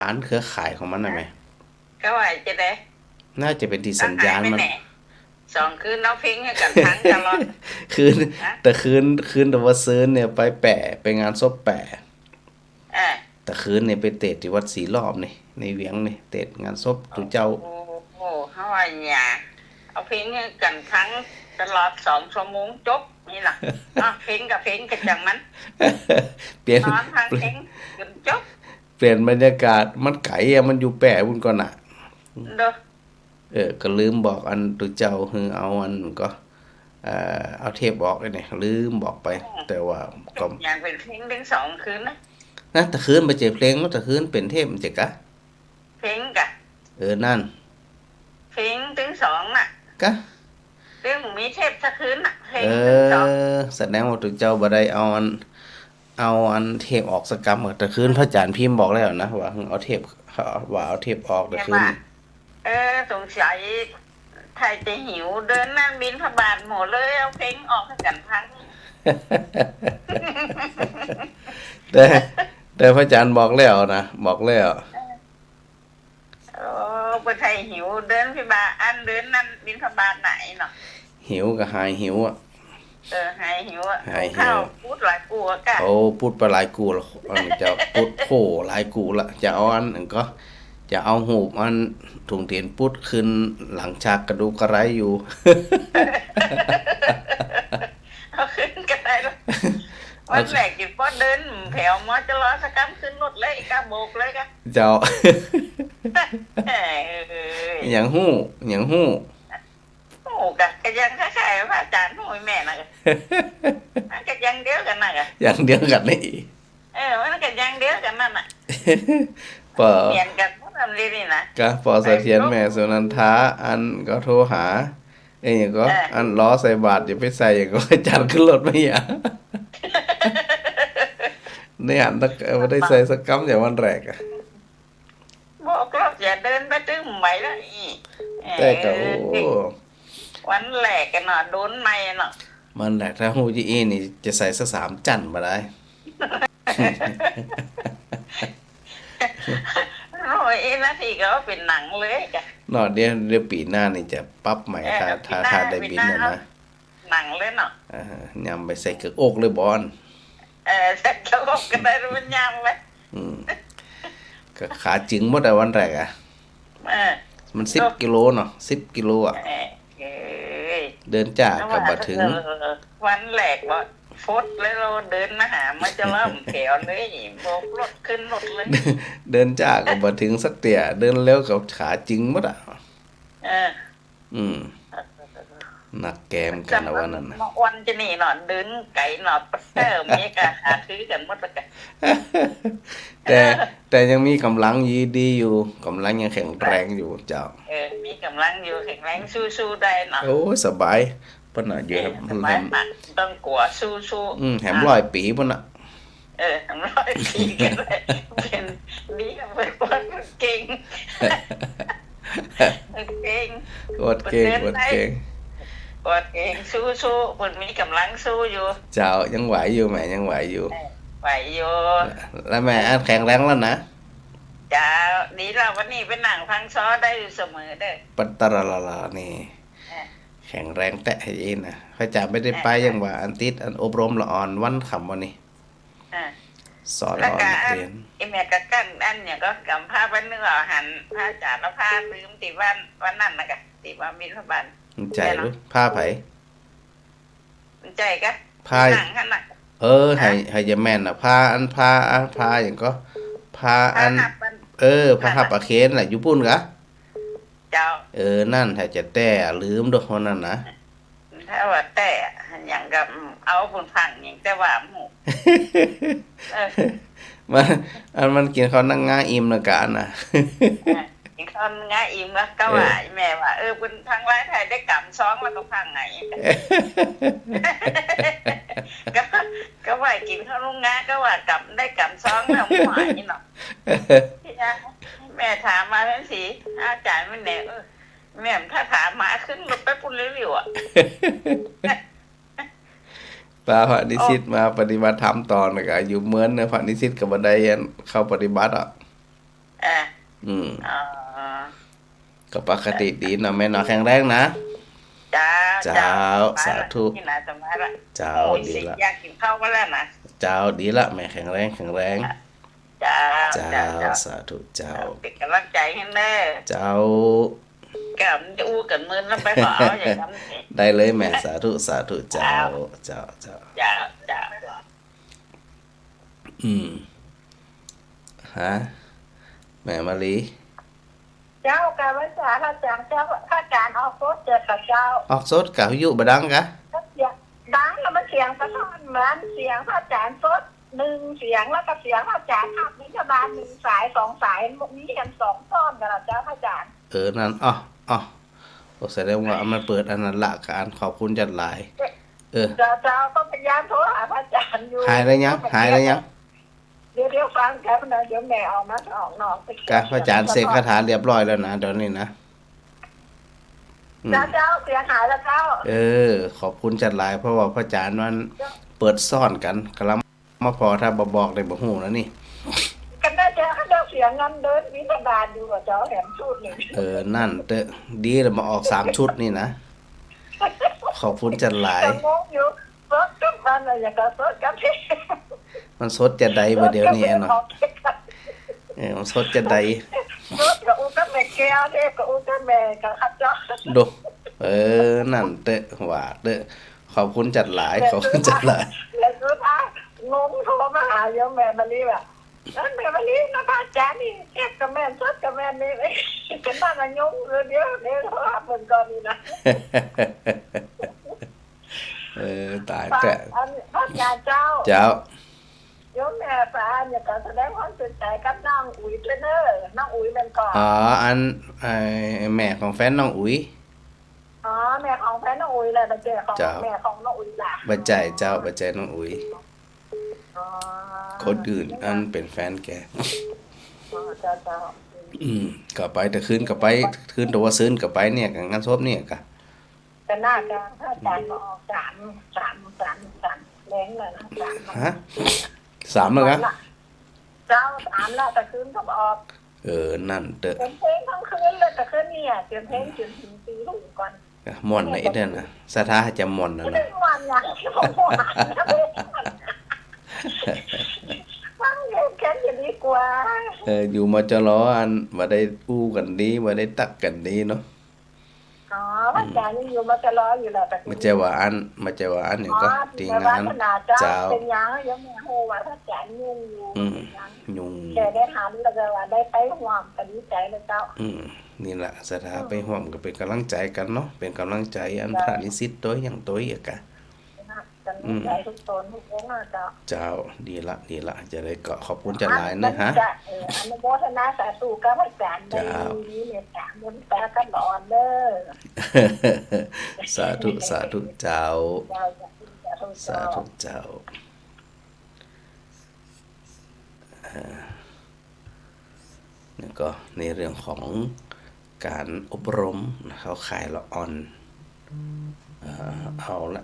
ร้านเครือข่ายของมันนะไหมก็ว่าจะได้น่าจะเป็นที่ก็สัญญาณมัน หายไปไหน2 คืนเราเพลงให้กันทั้งตลอด คืนฮะแต่คืนแต่ว่าซื้อเนี่ยไปแปะไปงานศพแปะเอ่าแต่คืนเนี่ยไปเตะที่วัดศรีรอบนี่ในเวียงนี่เตะงานศพตุเจ้า โอ้โหเขาว่าอย่าเอาเพลงให้กันทั้งตลอด2 ชั่วโมงจบนี่ล่ะเพลงกับเพลงกันจังมันเปลี่ยนนอนทางเพลงจนจบเปลี่ยนบรรยากาศมันไก่อะมันอยู่แปะบุญก่อนน่ะเด้อก็ลืมบอกอันตุเจ้าคือเอาอันก็เอาเทปออกเลยเนี่ยลืมบอกไปแต่ว่าก็อย่างเป็นเพลงถึง2 คืนนะนะแต่คืนไปเจอเพลงแล้วแต่คืนเป็นเทปมันจะกะเพลงกะนั่นเพลงถึง2น่ะกะเรื่องมีเทพสักคืนน่ะเพลเองถึงสองแสดงว่าตุเจ้าบ่ได้เอาอันเทปออกสักกรรมแต่คืนพระอาจารย์พิมพ์บอกแล้วนะว่าเอาเทปว่าเอาเทปออกแต่ใช่คืน ป่ะสงสัยไทยจะหิวเดินนั่งบินพบาทหมดเลยเอาเพลงออกให้กันทั้ง แต่แต่พระอาจารย์บอกแล้วนะบอกแล้วโอ้คนไทยหิวเดินพิบาอันเดินนั่นบินพบาทไหนเนาะหิวก็หายหิวอ่ะหายหิวอ่ะหายหิข้าววพูดหลายกูอะกะโอ้พูดไปหลายกูละอันจะพูดโผหลายกูละจะเอาอันนั้นก็จะเอาหูปอันถุงเทียนพุดขึ้นหลังฉากกระดูกกระไรอยู่ เอาขึ้นกันได้แล้ววันแรกกินพอเดินแถวมอจะรอสักคำขึ้นรถเลยกะโบกเลยกะ เจ้า เอ้ย อย่างหู้โอ้กะกะยังคล้ายๆพระอาจารย์พ่อแม่น่ะกะกะยังเดียวกันน่ะกะ อย่างเดียวกันนี่ มันกะยังเดียวกันนั่นน่ะ ปอเปลี่ยนกันพวกนั้นเลยนี่นะก็ปอเสถียรแม่สุนันทาอันก็โทรหาอย่างก็อันล้อใส่บาทอย่าไปใส่อย่างก็จัดขึ้นรถไม่อย่าในอันตะไม่ได้ใส่สักกำอย่างวันแรกอะบอกเราอย่าเดินไปถึงไหมแล้วแต่ก็โอ้ วันแรกกันเนาะโดนไม่เนาะมันแหละถ้าฮูจีอีนี่จะใส่สัก3 จั่นมาได้ โอ้ยนาทีก็เป็นหนังเลยจ้ะนอเดี๋ยวปีหน้านี่จะปรับใหม่ถ้าได้บินนะหนังเลยเนาะยำไปใส่เกลืออกเลยบอลเสร็จแล้วก็ได้มันยำเลยก็ขาจึงหมดแต่วันแรกอ่ะมัน10 กิโลเนาะ10 กิโลอ่ะเดินจากกับมาถึงวันแรกว่าฟดแล้วเราเดินมาหามาจะเริ่มแถวเลยโบกรถขึ้นรถเลยเดินจากกับมาถึงสักเตี่ยเดินเร็วกับขาจึงหมดอ่ะหนักแกมกันนะวันนั้นนะวันจะนี่หนอนเดินไก่หนอนมีกะหาซื้อกันหมดเลยแต่ยังมีกำลังดีอยู่กำลังยังแข็งแรงอยู่เจ้ามีกำลังอยู่แข็งแรงสู้ๆได้เนาะโอ้สบายปนน่ะอยู่ครับสบายมากต้องกลัวสู้แถม100 ปีปนน่ะทำ100 ปีกันเลยเป็นดีกับเพื่อนเก่งเก่งกดเก่งกดเก่งสู้ๆมันมีกำลังสู้อยู่เจ้ายังไหวอยู่แม่ยังไหวอยู่ไหวอยู่แล้วแม่แข็งแรงแล้วนะจ้าดีแล้ววันนี้เป็นหนังพังซ้อได้อยู่เสมอเด้อปัตตรลานี่แข็งแรงแต่ให้อินนะพระอาจารย์ไม่ได้ไปยังว่าอันติดอันอบรมละอ่อนวันคำวันนี้สอนละอ่อนเรียนแม่ก็กั้นอันเนี่ยก็กำผ้าเป็นเนื้อหันผ้าจานแล้วผ้าลืมติวันนั้นนะกะติว่ามีพระบาลใจรู้ผ้าไผ่ใจกะผ้าหนังขนาดให้ยาแม่นอ่ะผ้าอย่างก็ผ้าอันผ้าหับอาเคนแหละอยู่ปุ่นกะเจ้านั่นถ้าจะแต่ลืมด้วยคนนั้นนะถ้าว่าแต่อย่างกับเอาปุ่นพังอย่างแต่ว่าหมูมันกินเขานั่งง่าอิ่มนะกันนะกินเขาง่าอิ่มแล้วก็ว่าแม่ว่าปุ่นพังไรไทยได้กำซ้องแล้วก็พังไงก็ว่ากินข้าวลุงงาก็ว่ากำได้กำซ้องแล้วหวานนี่เนาะแม่ถามมาเพื่อนสิอาจารย์มันแน่แม่ถ้าถามมาขึ้นรถไปปุ่นเร็วๆอ่ะพระนิสิตมาปฏิบัติธรรมต่อนะกะอยู่เหมือนนะพระนิสิตกับบันไดเข้าปฏิบัติอ่ะ อืม อ๋อ ก็ปกติดีเนาะแม่เนาะแข็งแรงนะ จ้า เจ้าสาธุ ที่ไหนจะมาละ เจ้า โอ้ย ดี สิ ละ อยากกินข้าวก็แล้วนะ เจ้าดีละแม่แข็งแรงแข็งแรง จ้า เจ้า จ้า สาธุเจ้า เป็นกำลังใจให้แน่ เจ้า แก้วมันจะอู้กันมือแล้วไปขอเอาอย่างนั้น ได้เลยแม่สาธุสาธุเจ้าเจ้า จ้าจ้า อืมฮะแม่มาลี เจ้าการวิชาพระอาจารย์เจ้าพระอาจารย์ออกโพสเจอกับเจ้า ออกสดกับยุบดังกะ เสียงดังแล้วมันเสียงสะท้อนเหมือนเสียงพระอาจารย์โพสหนึ่งเสียงแล้วก็เสียงพระอาจารย์ทับนิยบาลหนึ่งสายสองสายพวกนี้กันสองต้นกันละเจ้าพระอาจารย์ นั่นอ๋อแสดงว่ามันเปิดอันนั้นละการขอบคุณจัดหลาย เจ้าก็พยายามโทรหาพระอาจารย์อยู่ หายแล้วยัง เดี๋ยวฟังแป๊บนะเดี๋ยวแม่ออกมาออกนอก กะพระอาจารย์เสกคาถาเรียบร้อยแล้วนะเดี๋ยวนี้นะ เจ้าเสียหายแล้วเจ้า ขอบคุณจัดหลายเพราะว่าพระอาจารย์มันเปิดซ่อนกันกำลังมาพอถ้าบอกได้บ่ฮู้แล้วนี่ กันได้เจ้าเขาเสียเงินเดินวิสดารอยู่กับเจ้าแหมชุดหนึ่ง นั่นเตอะดีแล้วมาออก3ชุดนี่นะขอบคุณจัดหลาย งงอยู่รถทุกวันเลยอย่างกับรถกับที่ มันสดจะใดบ่เดี๋ยวนี้เนาะมันสดจะใด รถกับอูกับแม่แก้วเด็กกับอูกับแม่กับข้าเจ้า ดูนั่นเตอะว่าเตอะขอบคุณจัดหลายขอบคุณจัดหลาย แล้วสุดท้ายงงโทรมาหาโยมแม่มาลีแบบนั่นแม่มาลีนะพระอาจารย์นี่เก็บกับแม่ซดกับแม่นี่เป็นบ้านอะยงเดี๋ยวเขาหาเพิ่นก่อนนี่นะ ตาย พระ แต่ อาจารย์เจ้า เจ้า โยมแม่ฟ้าเนี่ยก็แสดงความสนใจกับน้องอุ๋ยเทรนเนอร์น้องอุ๋ยเป็นก่อน อันแม่ของแฟนน้องอุ๋ย อ๋อแม่ของแฟนน้องอุ๋ยแหละแต่เจ้าของแม่ของน้องอุ๋ยล่ะ บัจใจเจ้าบัจใจน้องอุ๋ย อ๋อ คนอื่นอันเป็นแฟนแก เจ้า ก็ไปแต่คืนก็ไปคืนแต่ว่าซื้นก็ไปเนี่ยกับงานศพเนี่ยกะ แต่หน้าการพระอาจารย์มาออกสามแรงเลยนะ ฮะ3แล้วกะ เจ้า3แล้วแต่คืนก็ออก นั่นเตอะ เป็นเพลงทั้งคืนเลยแต่คืนเนี่ยเตรียมเพลงจนถึงตีลูกก่อน ม่วนไหนเด้อนะสถาจะม่วนนั่น ไม่ นะ ได้วันอย่างที่ผมว่าฟังเล่นแค่จะดีกว่า อยู่มาจะล้ออันบ่ได้อู้กันดีบ่ได้ตักกันดีเนาะ อ๋อพระอาจารย์ยังอยู่มาจะรออยู่แล้วแต่ มาเจอว่าอันอย่างก็ตีงาน เจ้า เจ้า เป็นยังยังแม่โหว่าพระอาจารย์ยุ่งอยู่ ยุง แกได้หันแล้วก็ว่าได้ไปห่วงกันดีใจเลยเจ้า นี่แหละสถาไปห่วมก็เป็นกำลังใจกันเนาะเป็นกำลังใจอันพระนิสิตตัวอย่างตัวอีกอะ กันใจทุกตนทุกองค์เจ้า เจ้าดีละจะได้ก็ขอบคุณจัดหลายนะฮะ อนุโมทนาสาธุกับพระอาจารย์ได้ดีเนี่ยสามนตากันอ่อนเด้อ สาธุเจ้า เจ้า สาธุเจ้านี่ก็ในเรื่องของการอบรมเขาขายละอ่อนเอาละ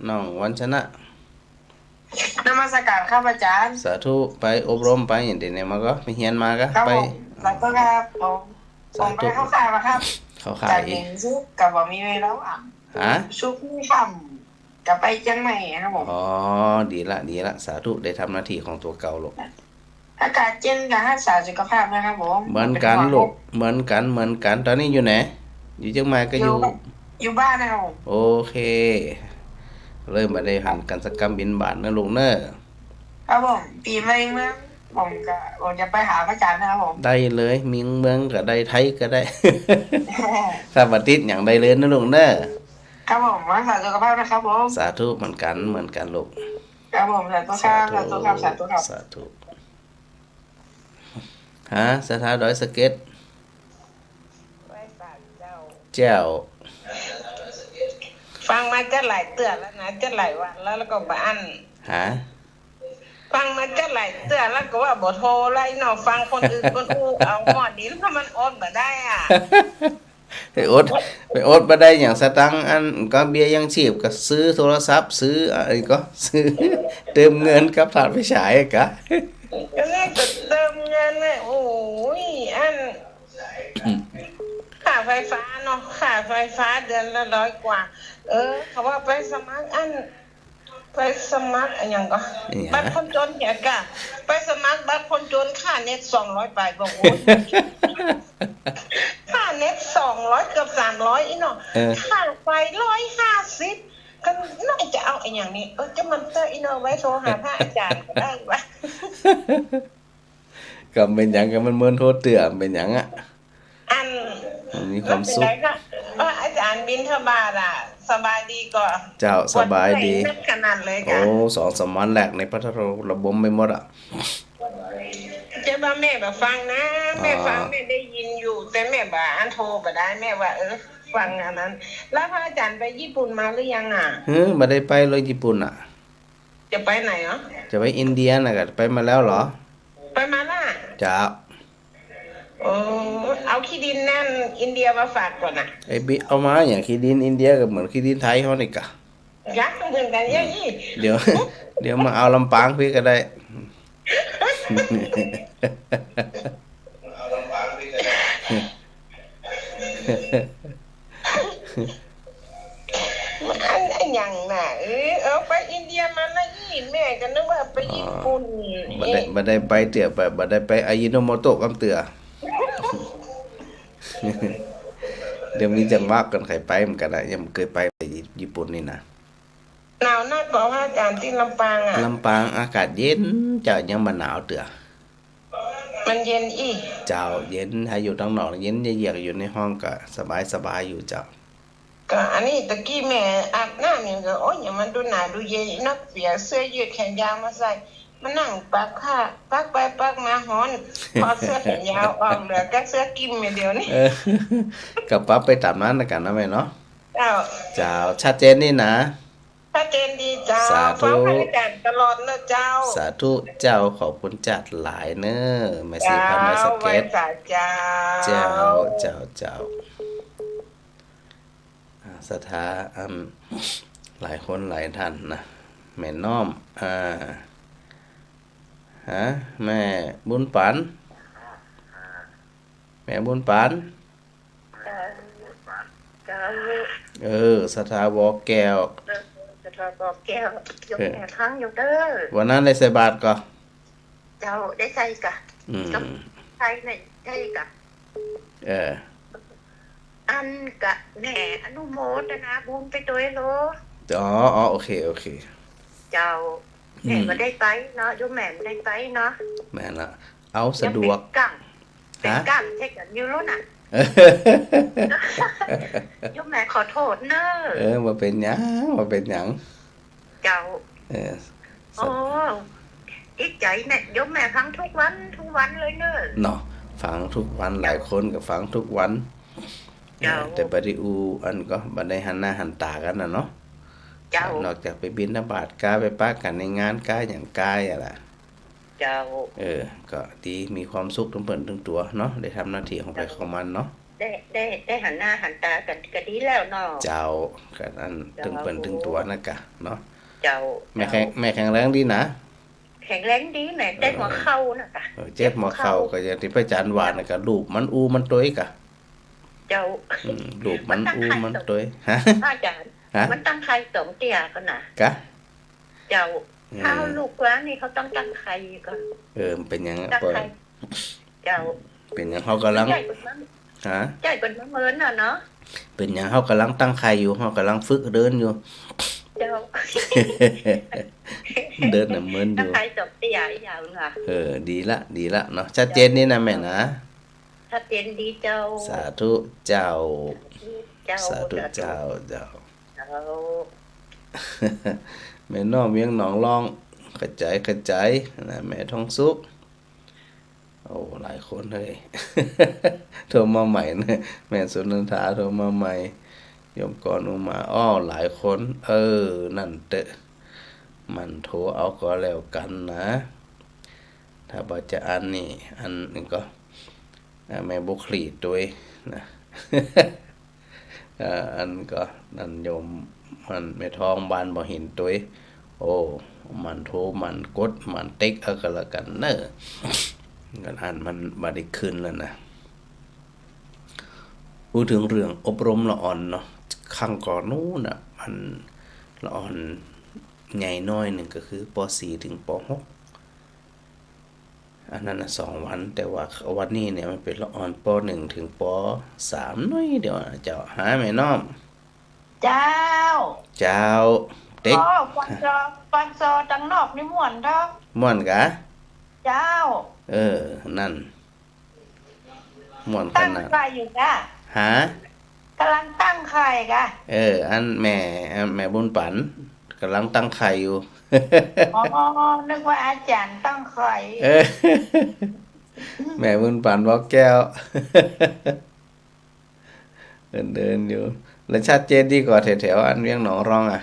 น้องวันชนะ นมัสการครับอาจารย์ สาธุไปอบรมไปอย่างเดียวเนี่ยมาก็ไปเฮียนมาก็ ครับ ไป ผมหลังก็ครับผมไปเข้าค่ายมาครับ เขาขา จาก ย เห็นซุกกับว่ามีเวลาอ่ะ ฮะ ซุกนี่ทำกับไปเชียงใหม่ครับผม ดีละสาธุได้ทำหน้าที่ของตัวเก่าลูก อากาศเย็นกับรักษาสุขภาพนะครับผม เหมือนกันลูกเหมือนกันตอนนี้อยู่ไหนอยู่เชียงใหม่ก็อยู่ อยู่บ้านนะครับผม โอเคเริ่มมาได้หันกันสักกรรมบินบาทนะลุงเนอะ ครับผมปีใหม่เมื่อผมจะไปหาพระอาจารย์นะครับผม ได้เลยมีเมืองก็ได้ไทยก็ได้ ถ้าบัติดอย่างใดเลยนะลุงเนอะ ครับผมรักษาสุขภาพนะครับผม สาธุเหมือนกันลูก ครับผมสาธุครับสาธุครับ สาธุสถาดอยสะเก็ตแจ้ว ฟังมาจะหลายเตือนแล้วนะจะหลายวันแล้วก็บ้าน ฟังมาจะหลายเตือนแล้วก็ว่าบ่โทรไล่เนาะฟังคนอื่นคนอู้เอาหมอดนี้ถ้ามันอดบ่ได้อ่ะ ไปอดมาได้อย่างสตังค์อันก็เบี้ยยังชีพก็ซื้อโทรศัพท์ซื้ออะไรก็ซื้อเติมเงินกับถาดไฟฉายกะ ก็เลยก็เติมเงินเลยโอ้ย ฟ้าเนาะค่าไฟฟ้าเดือนละ100 กว่า เขาว่าไปสมัครไปสมัครอะไรอย่างก็บัตรคนจนเนี่ยกะไปสมัครบัตรคนจนค่าเน็ต200 บาทบอกโอ้ยค่าเน็ต200เกือบ300อีเนาะค่าไฟ150กันน่าจะเอาไอ้อย่างนี้จะมันเตอร์อีเนาะไว้โทรหาพระอาจารย์ก็ได้วะ ก็เป็นหยังก็มันเหมือนโทษเตือเป็นหยังอ่ะ มันมีความสุข อาจารย์บินทบาทสบายดีก่อน เจ้าสบายดี ขนาดเลย โอ้ ค่ะ 2-3 วันแรกในพระทระบบไม่หมดอ่ะ จะว่าแม่แบบฟังนะแม่ฟังแม่ได้ยินอยู่ แต่แม่บ่อันโทรไปได้แม่ว่าฟังอันนั้น แล้วพระอาจารย์ไปญี่ปุ่นมาหรือยังมาได้ไปเลยญี่ปุ่นอ่ะ จะไปไหนจะไปอินเดียน่ะก็ไปมาแล้วเหรอ ไปมาล่ะ จ้า เอาขี้ดินนั่นอินเดียมาฝากก่อนไอ้บิเอามาอย่างขี้ดินอินเดียก็เหมือนขี้ดินไทยเฮานี่กะ ยักษ์เหมือนกันเยอะอี เดี๋ยวมาเอาลำปางพี่ก็ได้ อันอย่างน่ะไปอินเดียมาแล้วอีแม่ก็นึกว่าไปญี่ปุ่นบ่ได้ไปเตือบ่ได้ไปอายิโนโมโตะกำเตือ เดี๋ยวมีจังหวะกันใครไปมันก็ได้ยังเคยไปญี่ปุ่นนี่นะ หนาวนักบอกว่าอาจารย์ที่ลำปางลำปางอากาศเย็นเจ้ายังบ่หนาวเตือ มันเย็นอีเจ้าเย็นถ้าอยู่ข้างนอกเย็นเยือกอยู่ในห้องก็สบายอยู่เจ้าก็อันนี้ตะกี้แม่อาบน้ำเนี่ยก็อย่ามันดูหนาดูเย็นนักเปียเสื้อยืดแขนยาวมาใส่มานั่งปักผ้าปักไปปักมาฮ้อนพอเสื้อแขนยาวออกเหลือแค่เสื้อกิมเดียวนี่ก็ปรับไปตามนั้นแล้วกันนะแม่เนาะเจ้าชัดเจนนี่นะชัดเจนดีเจ้าฟังพระอาจารย์ตลอดนะเจ้าสาธุเจ้าขอบคุณจัดหลายเน้อแม่สีพันธุ์สเก็ตเจ้าเจ้าศรัทธาหลายคนหลายท่านนะแม่น้อมแม่บุญปันแม่บุญปันศรัทธาวอแก้วศรัทธาวอแก้วยกแม่ค้างอยู่เด้อวันนั้นได้ใส่บาตรก็เจ้าได้ใส่กะใส่ในใส่กะอันกะแหน่อนุโมทนาบุญไปตัวโลโอเคเจ้าแม่ก็ได้ไปเนาะโยมแม่ได้ไปเนาะแม่ละเอาสะดวกเป็นกั้งเช็คกันอยู่แล้วน่ะโยมแม่ขอโทษเนอะมาเป็นหยังเจ้าอีกใจเนี่ยโยมแม่ฟังทุกวันเลยเนอะเนาะฟังทุกวันหลายคนก็ฟังทุกวันแต่บริอูอันก็บันไดหันหน้าหันตากันนะเนาะนอกจากไปบิณฑบาตกาไปปักกันในงานกายอย่างกายอะไรก็ดีมีความสุขทั้งเปิ่นทั้งตัวเนาะได้ทำหน้าที่ของใครของมันเนาะได้หันหน้าหันตากันก็ดีแล้วเนาะเจ้ากันอันถึงเปิ่นถึงตัวนะกะเนาะเจ้าแม่แข็งแรงดีนะแข็งแรงดีแม่เจ็บหัวเข่านะกะเจ็บหัวเข่าก็อย่างที่พระอาจารย์ว่านะกะลูบมันอูมันตัวกะเจ้าลูกมันอูมันตัวอาจารย์มันตั้งใครสมเตี่ยกันนะกะเจ้าถ้าลูกแล้วนี่เขาต้องตั้งใครก่อนเป็นยังเจ้าเป็นยังเขากำลังใจกดเมินเนาะเป็นยังเขากำลังตั้งใครอยู่เขากำลังฝึกเดินอยู่เจ้าเดินเมินอยู่ตั้งใครสมเตี่ยอย่างค่ะดีละเนาะชัดเจนนี่นะแม่นะชัดเจนดีเจ้าสาธุเจ้าสาธุเจ้าแม่น้อมเวียงหนองรองกระจายนะแม่ทองสุกโอ้หลายคนเลยโทรมาใหม่นะแม่สุนันทาโทรมาใหม่ยมก่อนอุมาหลายคนนั่นเตะมันโทรเอาก็แล้วกันนะถ้าบ่จะอันนี้ก็แม่บุคลีตัวนะอันก็นั่นโยมมันแม่ทองบานบ่เห็นตัวมันโทรมันกดมันเต็กก็แล้วกันเนอะกันอันมันบ่ได้ขึ้นแล้วนะ พูดถึงเรื่องอบรมละอ่อนเนาะครั้งก่อนนู้นน่ะมันละอ่อนใหญ่น้อยหนึ่งก็คือป .4 ถึงป .6 อันนั้นน่ะ2 วันแต่ว่าวันนี้เนี่ยมันเป็นละอ่อนป .1 ถึงป .3 น้อยเดี๋ยวเจ้าหาแม่น้อม เจ้า เจ้าเด็ก ฟันซอตังนอกนี่ม่วนเด้อ ม่วนกะ เจ้า นั่นม่วนข ตั้ง นาด ไข่อยู่จ้ะ หาก ำลังตั้งไข่กะ อันแม่บุญปันกำลังตั้งไข่อยู่ อ๋อนึกว่าอาจารย์ตั้งไข่ แม่บุญปันบอกแก้ว เดินอยู่แล้วชัดเจนดีกว่าแถวๆอันเวียงหนองรองอ่ะ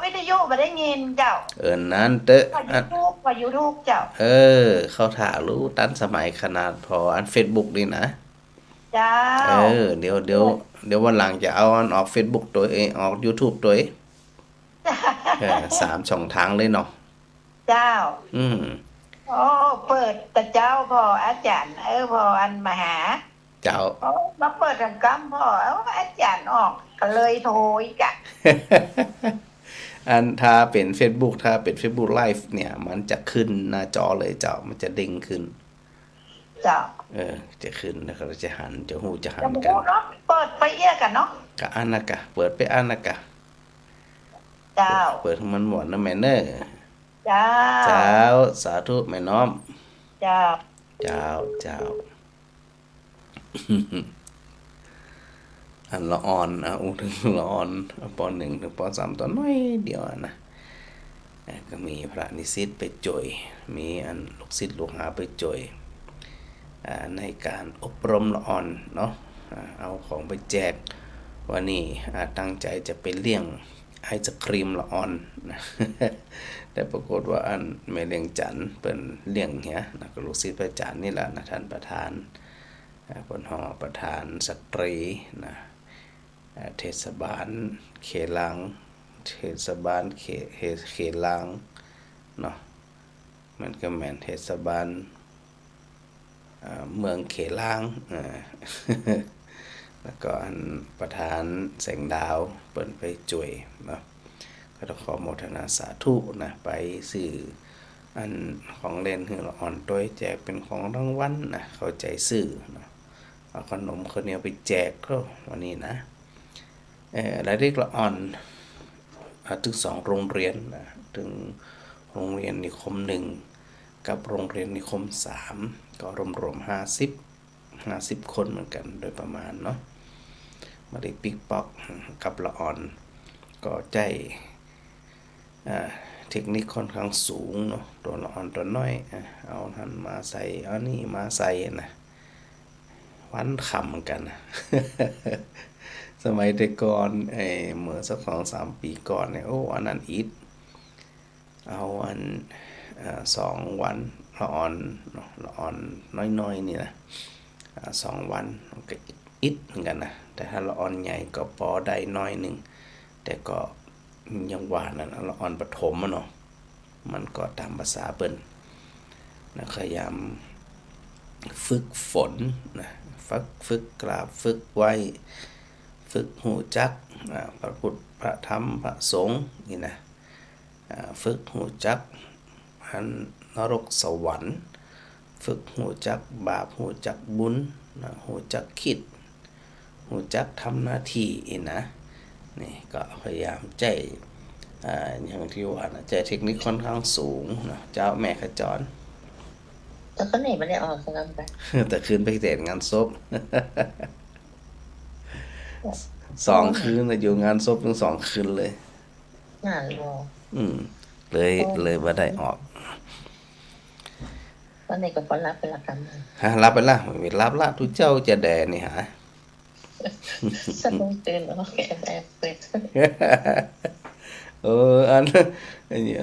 วิทยุบ่ได้ยินเจ้า นั้นเตอะ ว่า YouTube เจ้า เข้าถ่ารู้ตันสมัยขนาดพออัน Facebook นี่นะ เจ้า เดี๋ยววันหลังจะเอาอันออก Facebook ตัวเองออก YouTube ตัวเอง3 ช่องทางเลยเนาะ เจ้า อืม เปิดแต่เจ้าพออาจารย์พออันมาหา เจ้า มาเปิดทำกรรมพออาจารย์ออกก็เลยโทรอีกอะ อันถ้าเป็น Facebook ถ้าเป็น Facebook Live เนี่ย มันจะขึ้นหน้าจอเลยเจ้ามันจะเด้งขึ้น เจ้า จะขึ้นแล้วก็จะหันจะหูจะหั จะ น มู กัน เนาะเปิดไปเอี้ยกันเนาะ ก็อันนะกะเปิดไปอันนะกะ เจ้า เปิดให้มันหมดนะแม่เนอ เจ้า เจ้าสาธุแม่น้อม เจ้า เจ้า อันละอ่อนถึงละอ่อนป .1 ถึงป .3 ตัวน้อยเดียวนะก็มีพระนิสิตไปจ่วยมีอันลูกศิษย์ลูกหาไปจ่วยในการอบรมละอ่อนเนาะเอาของไปแจกวันนี้ตั้งใจจะไปเลี้ยงไอศครีมละอ่อนนะแต่ปรากฏว่าอันแม่เลี้ยงจันเป็นเลี้ยงเหี้ยนะก็ลูกศิษย์พระอาจารย์นี่แหละนะท่านประธานปนหอประธานสตรีนะเทศบาลเขลังเทศบาลเขลังเนาะมันก็แม่นเทศบาลเมืองเขลังแล้วก็อันประธานแสงดาวเปิ่นไปจ่วยเนาะก็ต้องขอโมทนาสาธุนะไปสื่ออันของเล่นคือละอ่อนตัวแจกเป็นของรางวัลนะเข้าใจสื่อเนาะเอาขนมข้าวเหนียวไปแจกก็วันนี้นะรายเด็กละอ่อนถึง2 โรงเรียนนะถึงโรงเรียนนิคม 1กับโรงเรียนนิคม 3ก็รวม50 คนเหมือนกันโดยประมาณเนาะมาได้ปิกป๊อกกับละอ่อนก็ใจเทคนิคค่อนข้างสูงเนาะตัวละอ่อนตัวน้อยเอาทันมาใส่เอานี่มาใส่นะวันคำเหมือนกันนะ สมัยแต่ก่อนเมื่อสัก2-3 ปีก่อนเนี่ยอันนั้นอิดเอาอัน2 วันละอ่อนละอ่อนน้อยๆนี่นะ2 วันก็อิดเหมือนกันนะแต่ถ้าละอ่อนใหญ่ก็พอได้น้อยหนึ่งแต่ก็ยังว่านั่นละอ่อนปฐมเนาะมันก็ตามภาษาเปิ้นนะพยายามฝึกฝนนะฝึกกราบฝึกไว้ฝึกหูจักพระพุทธพระธรรมพระสงฆ์นี่นะฝึกหูจักอันนรกสวรรค์ฝึกหูจักบาปหูจักบุญหูจักคิดหูจักทำหน้าที่นะนี่ก็พยายามใจอย่างที่ว่านะใจเทคนิคค่อนข้างสูงนะเจ้าแม่ขจร แต่ก็ไหนไม่ได้ออกสนามไป แต่คืนไปเสร็จงานศพ 2 คืนนะอยู่งานศพถึง2 คืนเลย งานรอ เลยบ่ได้ออก ตอนนี้ก็พอรับเป็นละกัน รับไปละไม่รับละทุกเจ้าจะแดนี่หา สนุกตื่นแล้วแกแอบเปิด อั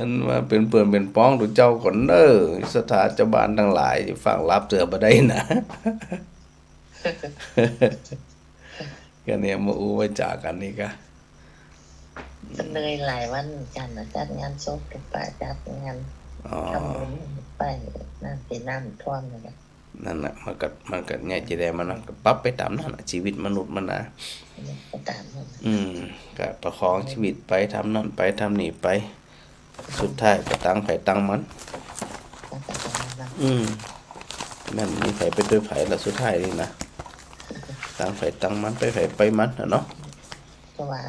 นมาเป็นเปื่อนเป็นป้องทุกเจ้าก่อนเด้อสถานเจ้าบ้านทั้งหลายฟังรับเตือบ่ได้นะ ก็เนี่ยมาอู้ไว้จากกันนี่ก็ จะเลยหลายวันจันทร์จัดงานศพกับป้าจัดงานทำบุญไปน้ำท่วมเลย นั่นน่ะมันก็เนี่ยจะได้มันก็ปรับไปตามนั้นน่ะชีวิตมนุษย์มันนะ ตามนั้น ก็ประคองชีวิตไปทำนั่นไปทำนี่ไป สุดท้ายก็ตั้งไผตั้งมันนั่นมีไผไปด้วยไผแล้วสุดท้ายนี่นะตั้งไผตั้งมันไปไผไปมันน่ะเนาะ ก็ว่า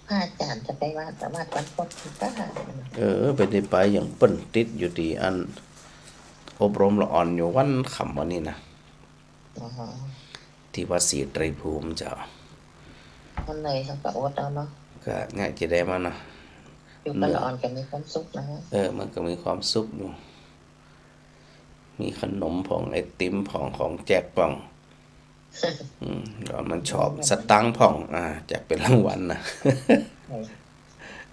พระอาจารย์จะไปวัดวันพุธก็ได้ ไปได้ไปอย่างเปิ้นติดอยู่ที่อันอบรมละอ่อนอยู่วันค่ำวันนี้นะ อ๋อ ที่วัดศรีไตรภูมิเจ้า คนเลยเขาก็อดเอาเนาะ ก็ง่ายจะได้มานะ อยู่กันละอ่อนกันมีความสุขนะ มันก็มีความสุขอยู่ มีขนมผ่องไอติมผ่องของแจกป่องแล้วมันชอบสตังค์ผ่องแจกเป็นรางวัลนะ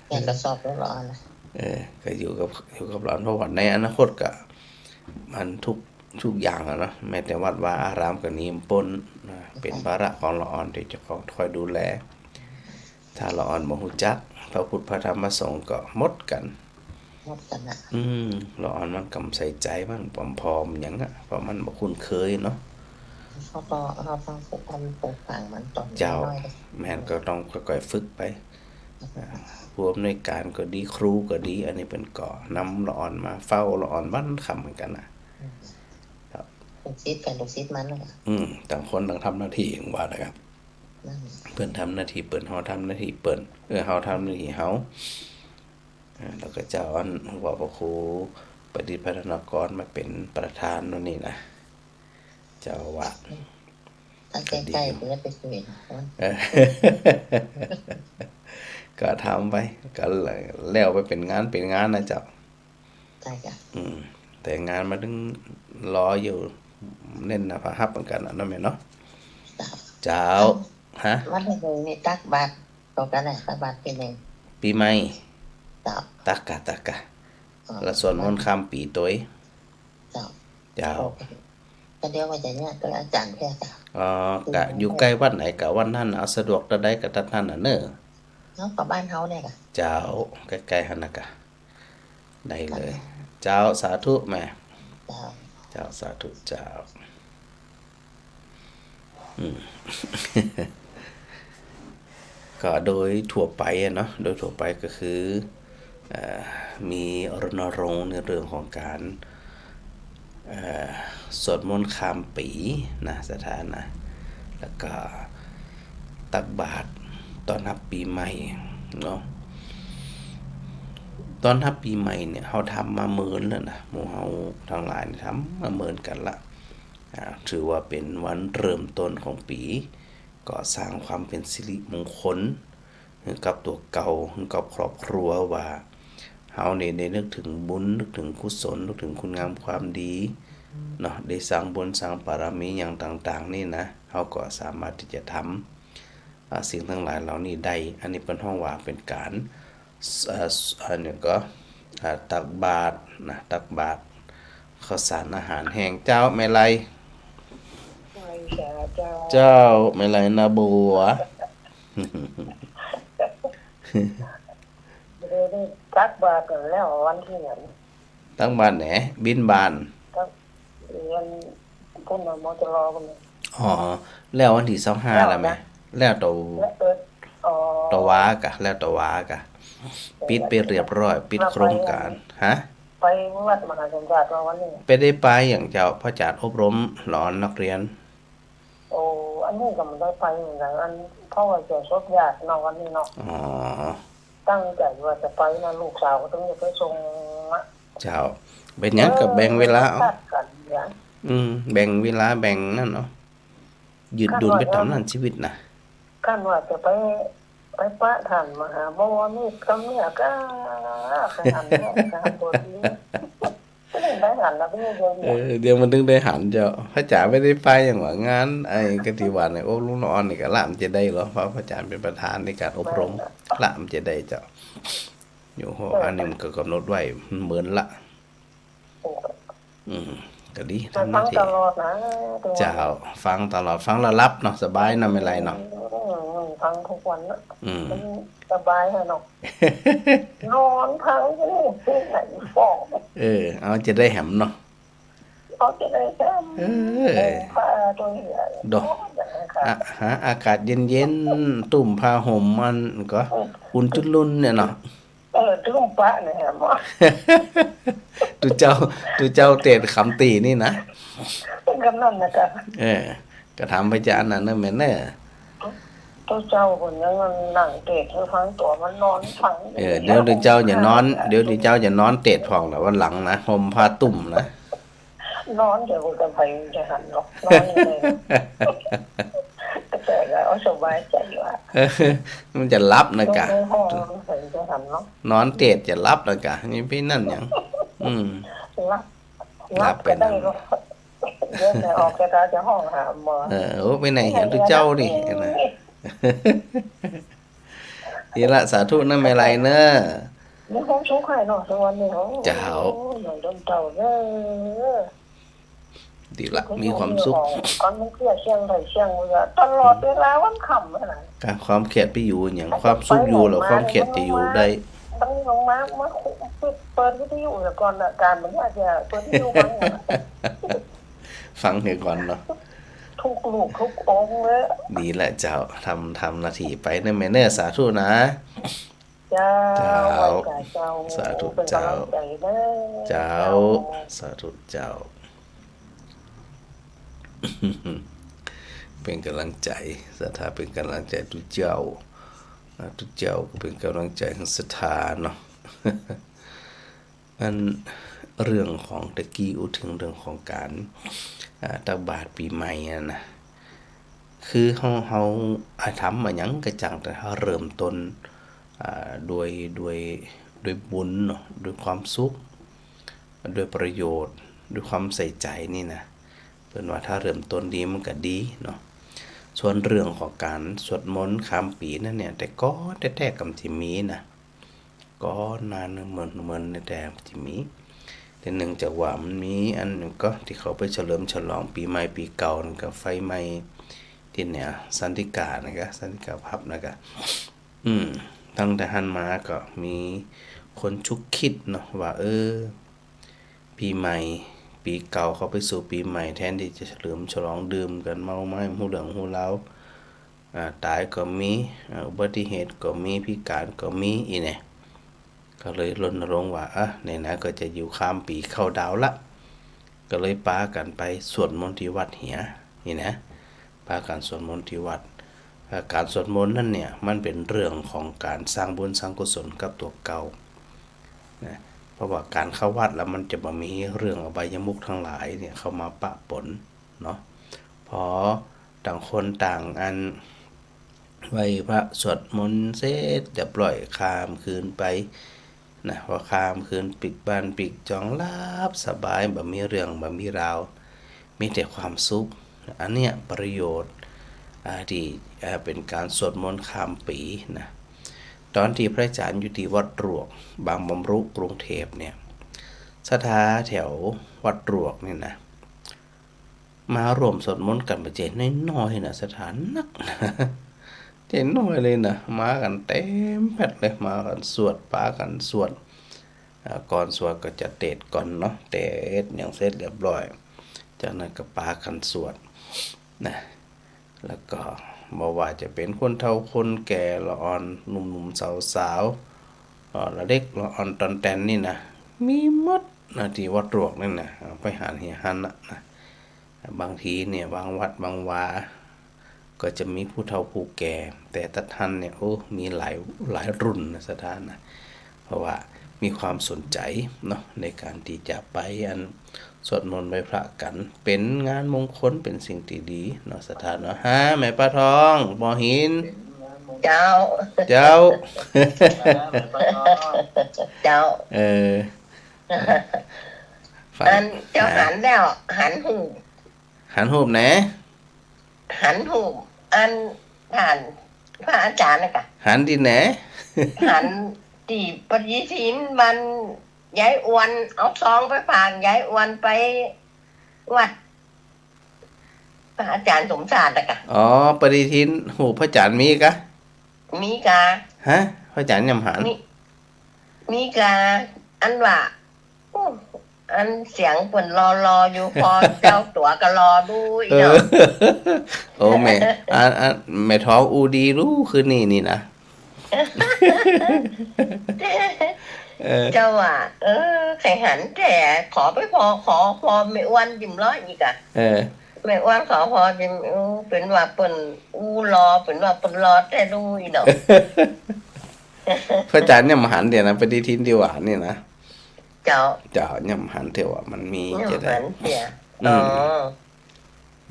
อยากกระสอบแล้วร้อนนะ ก็อยู่กับหลานเพราะว่าในอนาคตก็มันทุกอย่างอะเนาะแม้แต่วัดวาอารามก็นิมนต์เป็นภาระของละอ่อนที่จะคอยดูแล ถ้าละอ่อนบ่ฮู้จักพระพุทธพระธรรมพระสงฆ์ก็หมดกัน หมดกันนะ ละอ่อนมันกำใส่ใจมันพร้อมๆหยังเพราะมันบ่คุ้นเคยเนาะ เขาต้องฝึกทำปลูกฝังมันตอน เจ้า น้อย แม่นก็ต้องค่อยๆฝึกไปผู้อำนวยการก็ดีครูก็ดี อันนี้เป็นก่อนำละอ่อนมาเฝ้าละอ่อนวันค่ำเหมือนกันนะ ลูกศิษย์กันลูกศิษย์มันนะ ต่างคนต่างทำหน้าที่อย่างว่านะครับ นั่น เพิ่นทำหน้าที่เปิ้นเฮาทำหน้าที่เปิ้นเฮาทำหน้าที่เฮาแล้วก็เจ้าอันว่าพระครูประดิษฐ์พัฒนากรมาเป็นประธานนั่นนี่นะเจ้าอาวาส ถ้าใกล้ๆก็จะไปคุยนะ ก็ทำไปก็แล้วไปเป็นงานนะเจ้า ใช่จ้ะ แต่งานมาถึงรออยู่เน้นนะพระฮับเหมือนกันนะแม่เนาะเจ้าฮะ วันนี้เลยนี่ตักบาตรตกกันนะตักบาตรเป็นเอง ปีใหม่ เจ้า ตักกะแล้วส่วนมนต์ข้ามปีตัว เจ้า เจ้า ก็เดี๋ยวว่าจะเนี่ยก็อาจารย์แพทย์จ้ะ กะอยู่ใกล้วัดไหนกะวัดนั้นเอาสะดวกตะใดกะตะนั้นน่ะเน้อ เนาะกับบ้านเฮาเนี่ยค่ะ เจ้าใกล้ๆหั่นน่ะกะได้เลย เจ้าสาธุแม่ เจ้า เจ้าสาธุเจ้าก็โดยทั่วไปเนาะโดยทั่วไปก็คือมีรณรงค์ในเรื่องของการสวดมนต์ข้ามปีนะสถานะแล้วก็ตักบาตรตอนรับปีใหม่เนาะตอนรับปีใหม่เนี่ยเฮาทำมาเมินแล้วนะหมู่เฮาทั้งหลายทำมาเมินกันละถือว่าเป็นวันเริ่มต้นของปีก็สร้างความเป็นสิริมงคลให้กับตัวเก่าให้กับครอบครัวว่าเฮาเนี่ยได้นึกถึงบุญนึกถึงกุศลนึกถึงคุณงามความดีเนาะได้สร้างบุญสร้างบารมีอย่างต่างๆนี่นะเฮาก็สามารถที่จะทำสิ่งทั้งหลายเหล่านี้ได้อันนี้เป็นห้องว่าเป็นการอันนี้ก็ตักบาตรนะตักบาตรข้าวสารอาหารแห้งเจ้าแม่ไลเจ้าแม่ไลนาบัว ได้ตักบาตรกันแล้ววันที่ไหน ตั้งบ้านไหนบินบาน วันพุ่นมอจรกัน แล้ววันที่25แล้วแม่แล้วตวากะแล้วตวากะปิดไปเรียบร้อยปิดโครงการฮะ ไปวัดมหาสมบัติวันนี้ ไปได้ไปอย่างเจ้าพระอาจารย์อบรมหลอนนักเรียน โอ้อันนี้ก็มันได้ไปเหมือนกันอันเพราะว่าจะซบญาตินอนวันนี้เนาะตั้งใจว่าจะไปนะลูกสาวก็ต้องจะไปส่ง เจ้าเป็นหยังกับแบ่งเวลาเอา กันอย่าง แบ่งเวลาแบ่งนั่นเนาะยืดดุลไปตามนั้นชีวิตนะ กันว่าจะไปปะท่านมหาบ่นี่ก็เนี่ยก็หันเนี่ยหันตัวนี้ก็ได้หันนะเป็นเดียว เดี๋ยวมันถึงได้หันเจ้าพระอาจารย์ไม่ได้ไปอย่างว่างานไอ้กติวันเนี่ยอบรมละอ่อนนี่ก็ละมันจะได้เหรอเพราะพระอาจารย์เป็นประธานในการอบรมละมันจะได้เจ้าอยู่หัวอันนี้มันก็กำหนดไว้เหมือนละก็ดีทำหน้าที่เจ้าฟังตลอดฟังแล้วรับเนาะสบายเนาะไม่ไรเนาะ ฟังทุกวันนะสบายเนาะนอนพังที่ไหนฟอกเอาจะได้แหมเนาะ เขาจะได้แค่ เออ ผ้าตัวเหลือ ดอก หาอากาศเย็นๆตุ่มผ้าห่มมันก็อุ่นจุดลุ่นเนี่ยเนาะ ตุ้มปะเนี่ยหมอ ตุเจ้าเตดคำตีนี่นะ เป็นกำนันนะจ๊ะ ก็ทำไปจานนั้นนะแม่นเน่ ตัวเจ้าคนนั้นมันหนังเตะคือฟังตัวมันนอนฟัง เดี๋ยวเจ้าอย่านอนเดี๋ยวเจ้าอย่านอนเตดพองแล้ววันหลังนะห่มผ้าตุ่มนะ นอนเดี๋ยวกูจะไปจะหันหรอกนอนยังไงแต่แล้วสบายใจว่า มันจะรับนะกะ ในห้องเห็นจะหันเนาะ นอนเตดจะรับนะกะนี่พี่นั่นหยังรับไปได้ก็เดินออกจะจะห้องหาหมอ โอ้ไปไหนเห็นตุเจ้าดินะทีละสาธุนะไม่ไรเนอะ นี่ห้องชุกไข่เนาะสักวันนี้เขา เจ้า หน่อยโดนเต่าเด้อ ดีละมีความสุข ก่อนมันเครียดเชียงไรเชียงเมื่อตลอดเวลาวันค่ำอะไร การความเครียดไปอยู่อย่างความสุขอยู่แล้วความเครียดจะอยู่ได้ ต้องลงมาเปิดวิทยุแล้วก่อนอาการมันอาจจะเปิดวิทยุฟัง ฟังเดี๋ยวก่อนเนาะ ทุกลูกทุกองค์เลย ดีแหละเจ้าทำหน้าที่ไปนะแม่เนอสาธุนะ เจ้า สาธุเจ้าเจ้าสาธุเจ้า เป็นกำลังใจศรัทธาเป็นกำลังใจทุกเจ้าทุกเจ้าก็เป็นกำลังใจของศรัทธาเนาะ มันเรื่องของตะกี้อุถึงเรื่องของการตักบาตรปีใหม่นะคือเฮาทำมาหยังกระจังแต่เฮาเริ่มต้นด้วยบุญเนาะด้วยความสุขด้วยประโยชน์ด้วยความใส่ใจนี่นะเพิ่นว่าถ้าเริ่มต้นดีมันก็ดีเนาะส่วนเรื่องของการสวดมนต์ข้ามปีนั่นเนี่ยแต่ก็แท้ๆกับที่มีนะก็นานเหมือนแต่ที่มีแต่เนื่องจากว่ามันมีอันหนึ่งก็ที่เขาไปเฉลิมฉลองปีใหม่ปีเก่านั่นก็ไฟไหม้ที่เนี่ยสันติกานะครับสันติกาภัพนะครับตั้งแต่หันมาก็มีคนชุกคิดเนาะว่าปีใหม่ปีเก่าเขาไปสู่ปีใหม่แทนที่จะเฉลิมฉลองดื่มกันเมาไม้หูเหลืองหูเล้าตายก็มีอุบัติเหตุก็มีพิการก็มีอีเนี่ยก็เลยรณรงค์ว่าไหนๆก็จะอยู่ข้ามปีเข้าดาวละก็เลยปากันไปสวดมนต์ที่วัดเหียนี่นะปากันสวดมนต์ที่วัดการสวดมนต์นั่นเนี่ยมันเป็นเรื่องของการสร้างบุญสร้างกุศลกับตัวเก่านะเพราะว่าการเข้าวัดแล้วมันจะมีเรื่องอบายมุขทั้งหลายเนี่ยเข้ามาปะปนเนาะพอต่างคนต่างอันไหว้พระสวดมนต์เสร็จเรียบร้อยข้ามคืนไปนะพอข้ามคืนปิดบ้านปิดจองลาบสบายบ่มีเรื่องบ่มีราวมีแต่ความสุขอันเนี้ยประโยชน์ที่เป็นการสวดมนต์ข้ามปีนะตอนที่พระอาจารย์อยู่ที่วัดรวกบางบำรุกรุงเทพเนี่ยศรัทธาแถววัดรวกนี่นะมารวมสวดมนต์กันประเจนน้อยๆนะสถานนักนะเจนน้อยเลยนะมากันเต็มแพทเลยมากันสวดปากันสวดก่อนสวดก็จะเตดก่อนเนาะเตดอย่างเสร็จเรียบร้อยจากนั้นก็ปากันสวดนะแล้วก็บอกว่าจะเป็นคนเฒ่าคนแก่ละอ่อนหนุ่มๆสาวๆละเด็กละอ่อนตอนแตนนี่นะมีหมดนะที่วัดรวกนั่นนะไปหาเฮียหันนะบางทีเนี่ยบางวัดบางวาก็จะมีผู้เฒ่าผู้แก่แต่ตัดทันเนี่ยมีหลายรุ่นนะสถานนะเพราะว่ามีความสนใจเนาะในการที่จะไปสวดมนต์ไหว้พระกันเป็นงานมงคลเป็นสิ่งที่ดีเนาะสถานเนาะแม่ป้าทองบ่หินเจ้าเจ้าอันเจ้าหันแล้วหันหูบนะหันหูอันผ่านพระอาจารย์นะคะหันดีนะหันที่ปฏิทินมันยายอ้วนเอาซองไปผ่านยายอ้วนไปวัดพระอาจารย์สมศาสตร์นะคะปฏิทินหูพระอาจารย์มีกะมีกะพระอาจารย์ยำหันมีกะอันว่า อันเสียงเปิ่นรออยู่พอเจ้าตัวก็รอดูอี เอ เนาะ อ โอ้แม่แม่ท้องอูดีรู้คือนี่นะเออ เจ้าว่าไข่หันแต่ขอไปพอไม่อ้วนยิ้มร้อยอีกอะ เออ ไม่อ้วนขอพอยิ้มเป็นว่าเปิ่นรอเป็นว่าเปิ่นรอแต่ดูอีเนาะ พระอาจารย์เนี่ยมหันเดี๋ยวนะปฏิทินดีกว่านี่นะ เจ้า เจ้าเนี่ยมหันเถอะว่ามันมี เนี่ย จะได้ หันเสีย อื อ๋ ม อ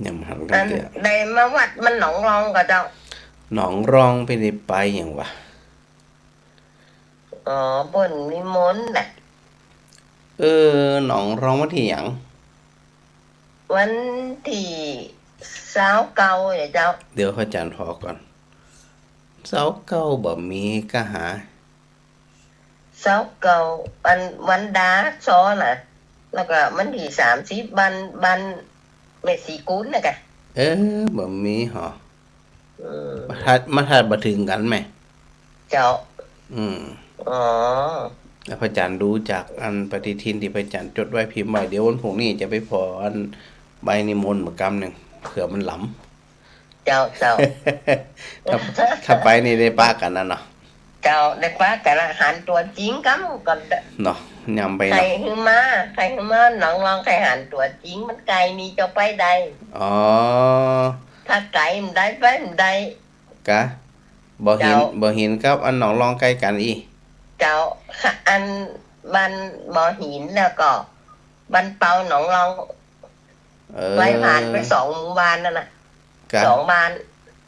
เนี่ยมหันกั อั น น เถอะ ใดมาวัดมันหนองรองก็เจ้า หนองรองไปได้ไปอย่างวะ อ๋อเปิ่นนิมนต์น่ะ เออหนองรองวันที่หยัง วันที่สาวเก่าเนี่ยเจ้า เดี๋ยวพระอาจารย์พอก่อนเสาเก้าบ่มีก็หา สาวเก่าวันดาซอน่ะ แล้วก็มันที่30บันเมสีกุลนะกะ เออบ่มีหรอ อืม มาทัดบ่ถึงกันไหม เจ้า อืม อ๋อ แล้วพระอาจารย์ดูจากอันปฏิทินที่พระอาจารย์จดไว้พิมพ์ไว้เดี๋ยววันพรุ่งนี้จะไปพออันใบนิมนต์มากำหนึ่งเผื่อมันหล เจ้า ำ ถ้าไปนี่ได้ป้ากันนะเนาะ เจ้าได้ป้ากันอาหารตัวจริงกัก่อน เนาะยำไป ใคร เนาะ หือมาหนองรองใครหันตัวจริงมันไกลนี่จะไปใด อ๋อ ถ้าไกลมันได้ไปมันได้ กะบ่เห็น เจ้า บ่เห็นกับอันหนองรองใกล้กันอี เจ้าอันบันบ่อหินแล้วก็บันเปาหนองรอง เออ ไว้ผ่านไป2 หมู่บ้านนั่นน่ะ กะ 2 บ้าน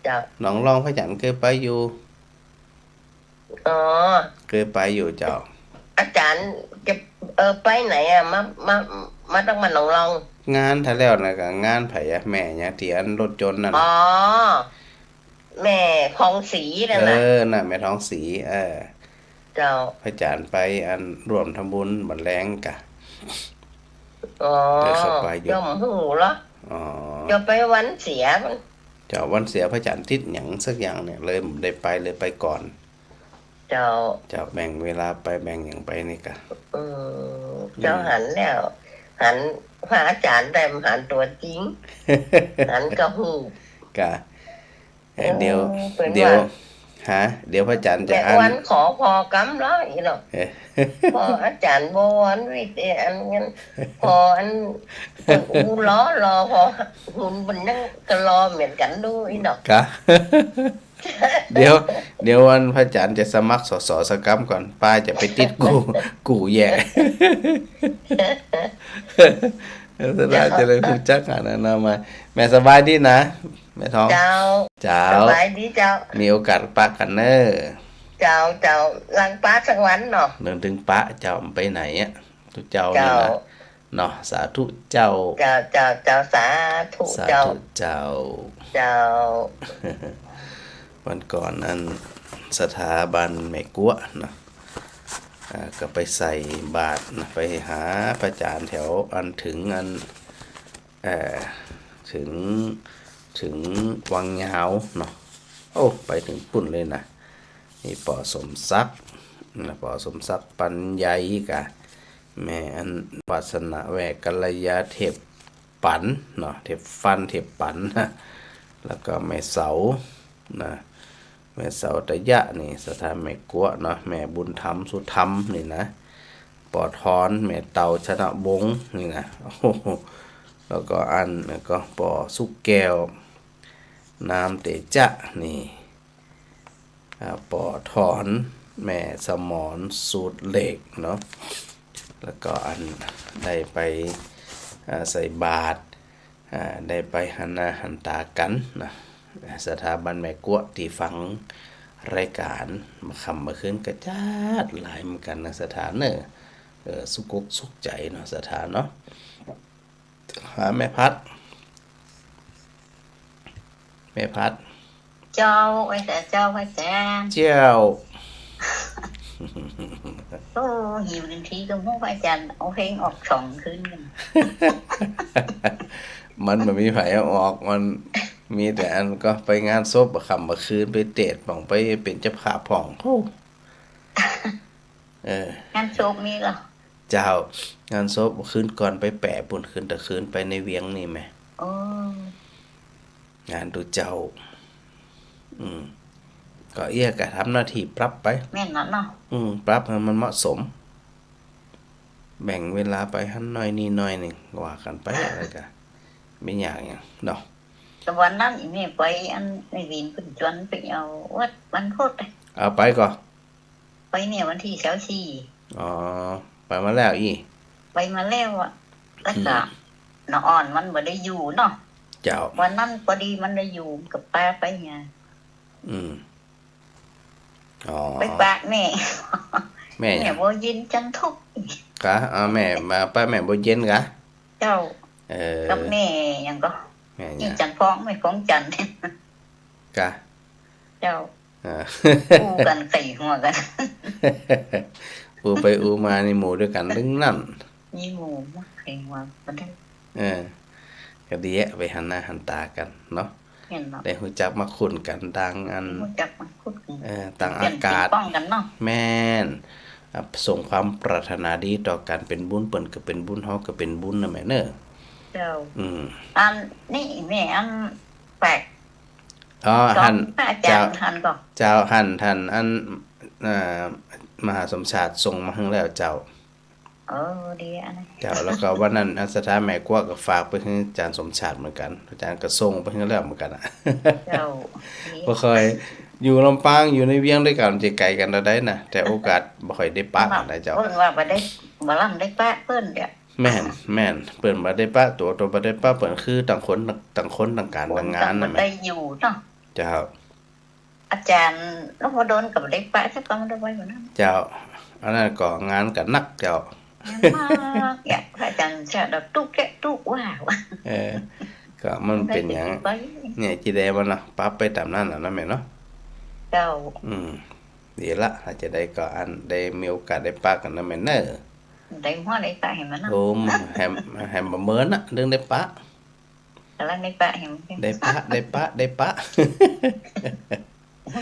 เจ้า หนองรองพระอาจารย์เคยไปอยู่ อ๋อ เคยไปอยู่เจ้า อาจารย์จะไปไหนอ่ะมาต้องมาหนองรอง งานถ้าแล้วนะก็งานไผอะแม่เนี่ยที่อันรถจนต์นั่น อ๋ น่ะ อ แม่คลองสีนั่น เอ น่ะ อน่ะแม่ท้องสีเออ เจ้า พระอาจารย์ไปอันร่วมทำบุญบัดแรงกะ อ๋อ เดี๋ยวเข้าไปอยู่ ย่อมหูเหรอ อ๋อ จะไปวันเสียมัน เจ้าวันเสียพระอาจารย์ติดหยังสักอย่างเนี่ยเลยได้ไปเลยไปก่อน เจ้า เจ้าแบ่งเวลาไปแบ่งอย่างไปนี่กะ เจ้าหันแล้ว หันพระอาจารย์ได้มาหันตัวจริ ง หันกระหู กะเดี๋ยว เป็น เดี๋ยว ว่า ฮะเดี๋ยวพระอาจารย์จะ แต่ อ่าน วันขอพอกำร้อยเนาะ เอ๊ะ พออาจารย์บวนวิทย์อันงั้นพออันคนอูรอพอหุ่นบนนั่งก็รอเหมือนกันด้วยเนาะ กะ เดี๋ยววันพระอาจารย์จะสมัครสสสกรรมก่อนป้าจะไปติดกูแย่ สบายจะเลยพูดจักงานนั้นนะมาแม่สบายดีนะแม่ท้อง เจ้า เจ้า สบายดีเจ้า มีโอกาสปะกันเนอะ เจ้าลังป้าสักวันเนาะ เดินถึงปะเจ้าไปไหนอ่ะทุกเจ้านี่ เจ้า นะเนาะสาธุเจ้า เจ้าสาธุ สา เจ้า ธุเจ้า เจ้า วันก่อนนั้นสถาบันแม่กัวเนาะก็ไปใส่บาตรนะไปหาพระอาจารย์แถวอันถึงอันถึงวังยาวเนาะโอ้ไปถึงปุ่นเลยนะนี่ปอสมศักดิ์นะปอสมศักดิ์ปัญญาอีกะแม่อันวาสนาแวกกัลยาเทพปันเนาะเทพฟันเทพปันนะแล้วก็แม่เสานะแม่เสาตะยะนี่สถานแม่กัวเนาะแม่บุญธรรมสุธรรมนี่นะปอทอนแม่เต่าชนะบงนี่นะโอ้โหแล้วก็อันแล้วก็ปอสุกแก้วนามเตจะนี่ปอถอนแม่สมอนสูตรเหล็กเนาะแล้วก็อันได้ไปใส่บาตรได้ไปหันหน้าหันตากันนะสถาบันแม่กัวที่ฟังรายการมาคำมาคืนกระจาดหลายเหมือนกันนะสถานเนอะสุกสุขใจเนาะสถานเนาะหาแม่พัด แม่พัด เจ้าไอ้แต่เจ้าพระอาจารย์ เจ้า โอ้หิวหนึ่งทีก็พวกพระอาจารย์เอาเพลงออกสองคืนกัน มันไม่มีไผเอาออกมันมีแต่อันก็ไปงานศพคำมาคืนไปเตะป่องไปเป็นเจ้าภาพผ่องโอ้ งานโชคมีเหรอ เจ้างานศพคืนก่อนไปแปะปุ่นคืนแต่คืนไปในเวียงนี่แหม โอ้ งานดูเจ้า ก็เอี้ยก็ทำหน้าที่ปรับไป แม่นนั่นเนาะ ปรับให้มันเหมาะสม แบ่งเวลาไปหันหน่อยนี่หน่อยหนึงว่ากันไปอะไรก็ไม่ยากหยังเนาะ แต่วันนั้นอีแม่ไปอันในวินเพิ่นชวนไปเอาวัดวันพุธ เอาไปก่อน ไปเนี่ยวันที่24 อ๋อไปมาแล้วอี ไปมาแล้วอ่ะแล้วก็น้องอ่อนมันบ่ได้อยู่เนาะ เจ้า วันนั้นพอดีมันได้อยู่กับป้าไปไง อ๋อ ไปปากแม่ แม่ห แม่ ยัง บ่ยินจันทุก กะแม่มาไปแม่บ่เย็นกะ เจ้า เออ กับแม่หยังก็ แม่ห นี่ ยัง จันฟ้องไม่ของจัน กะ เจ้า เออ คู่กันไข่หัวกัน อูไปอูมานี่หมู่ด้วยกันทั้งนั้น มีหมู่มาไข่หัวกันได้ เออก็ดีแยะไปหันหน้าหันตากันเนาะ เห็นเนาะ ได้รู้จักมาคุ้นกันดังอัน รู้จักมันคุดกัน ต่าง เปลี่ อาย น กาศ ป้องกันเนาะ แม่นส่งความปรารถนาดีต่อกันเป็นบุญเปิ้นก็เป็นบุญเฮาก็เป็นบุญนะแม่เน้อ เจ้า ม อันนี่แม่อันแปลก อ๋อ สอ หั ง น พระอาจารย์หันก็ เจ้าหันท่านอันมหาสมชาติส่งมาให้แล้วเจ้า ดีอันนั้น เจ้าแล้วก็วันนั้นอันสถานแม่กว่าก็ฝากไปให้อาจารย์สมชาติเหมือนกันอาจารย์ก็ส่งไปให้แล้วเหมือนกันอ่ะ เจ้าดี บ่เคยอยู่ลำปางอยู่ในเวียงด้วยกันจะไกลกันได้นะแต่โอกาสบ่ค่อยได้ปะนะเจ้า เพิ่นว่าบ่ได้บ่ล่ำได้ปะเพิ่นเด้อ แม่นเปิ้นบ่ได้ปะตัวบ่ได้ปะเปิ้นคือต่างคนต่างการต่างงาน มั น่ะ น แม่ ได้อยู่เนาะ เจ้า อาจารย์นพดลกับได้ปะสักก็ไม่ได้ไว้เหมือนนั้น เจ้าอันนั้นก็งานกันนักเจ้า มากอยากพระอาจารย์จะดับตุ๊กแกะตุ๊กว่าว่ะ เออก็มันเป็นหยัง ไป เนี่ยจิได้บ่นะปรับไปตามนั้นน่ะนะแม่เนาะ เจ้า ดีละอาจจะได้ก็อันได้มีโอกาสได้ปะกันนะแม่เน้อ ได้หัวได้ปะเห็นมันนะ โอ้มแฮมบ่เหมือนน่ะเรื่องได้ปะ กำลังได้ปะเห็นมัน ได้ปะ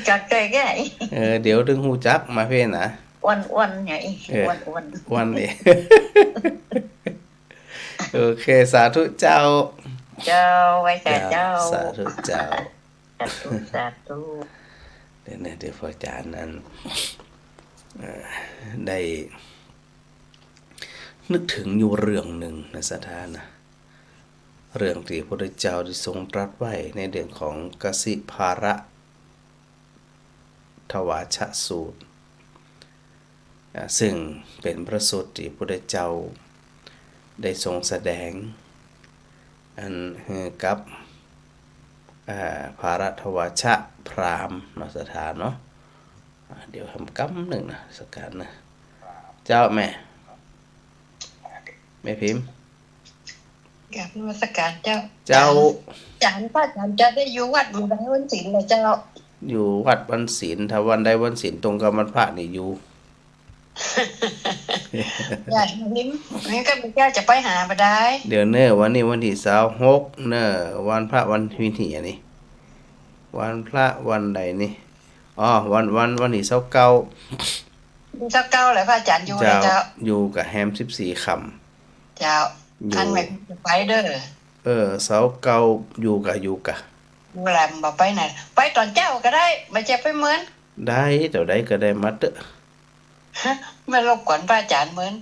จัดใจแก่ เดี๋ยวถึงฮู้จักมาเพ่นะ อ้วนไงอ้วน วันนี้ โอเคสาธุเจ้า เจ้าไว้ใจเจ้า สาธุเจ้า สาธุ เดี๋ยวพออาจารย์นั้นได้นึกถึงอยู่เรื่องหนึ่งนะสถานะเรื่องที่พระพุทธเจ้าได้ทรงตรัสไว้ในเรื่องของกสิภาระทวาชสูตรซึ่งเป็นพระสูตรที่พระพุทธเจ้าได้ทรงแสดงอันกับภารัทวาชะพราหมณ์เนาะสถานเนาะเดี๋ยวทำกำหนึ่งนะสักการนะเจ้าแม่พิมพ์ กับนมัสการเจ้า เจ้า อาจารย์พระอาจารย์จะได้อยู่วัดบุญวันศีลเลยเจ้า อยู่วัดวันศีลถ้าวันใดวันศีลตรงกับวันพระนี่อยู่ ใหญ่นี่ก็เป็นเจ้าจะไปหามาได้ เดี๋ยวเนอวันนี้วันที่26เนอวันพระวันวิถีอันนี้วันพระวันใดนี่อ๋อวันที่29 เจ้าเก้าเลยพระอาจารย์อยู่เลยเจ้า อยู่กับแฮม14ค่ำ เจ้าท่านไม่ไปเด้อ 29อยู่กะ ดูแลบอกไปไหนไปตอนเจ้าก็ได้ไม่ใช่ไปเหมือน ได้เดี๋ยวได้ก็ได้มาเตอะ ไม่รบกวนพระอาจารย์เหมือน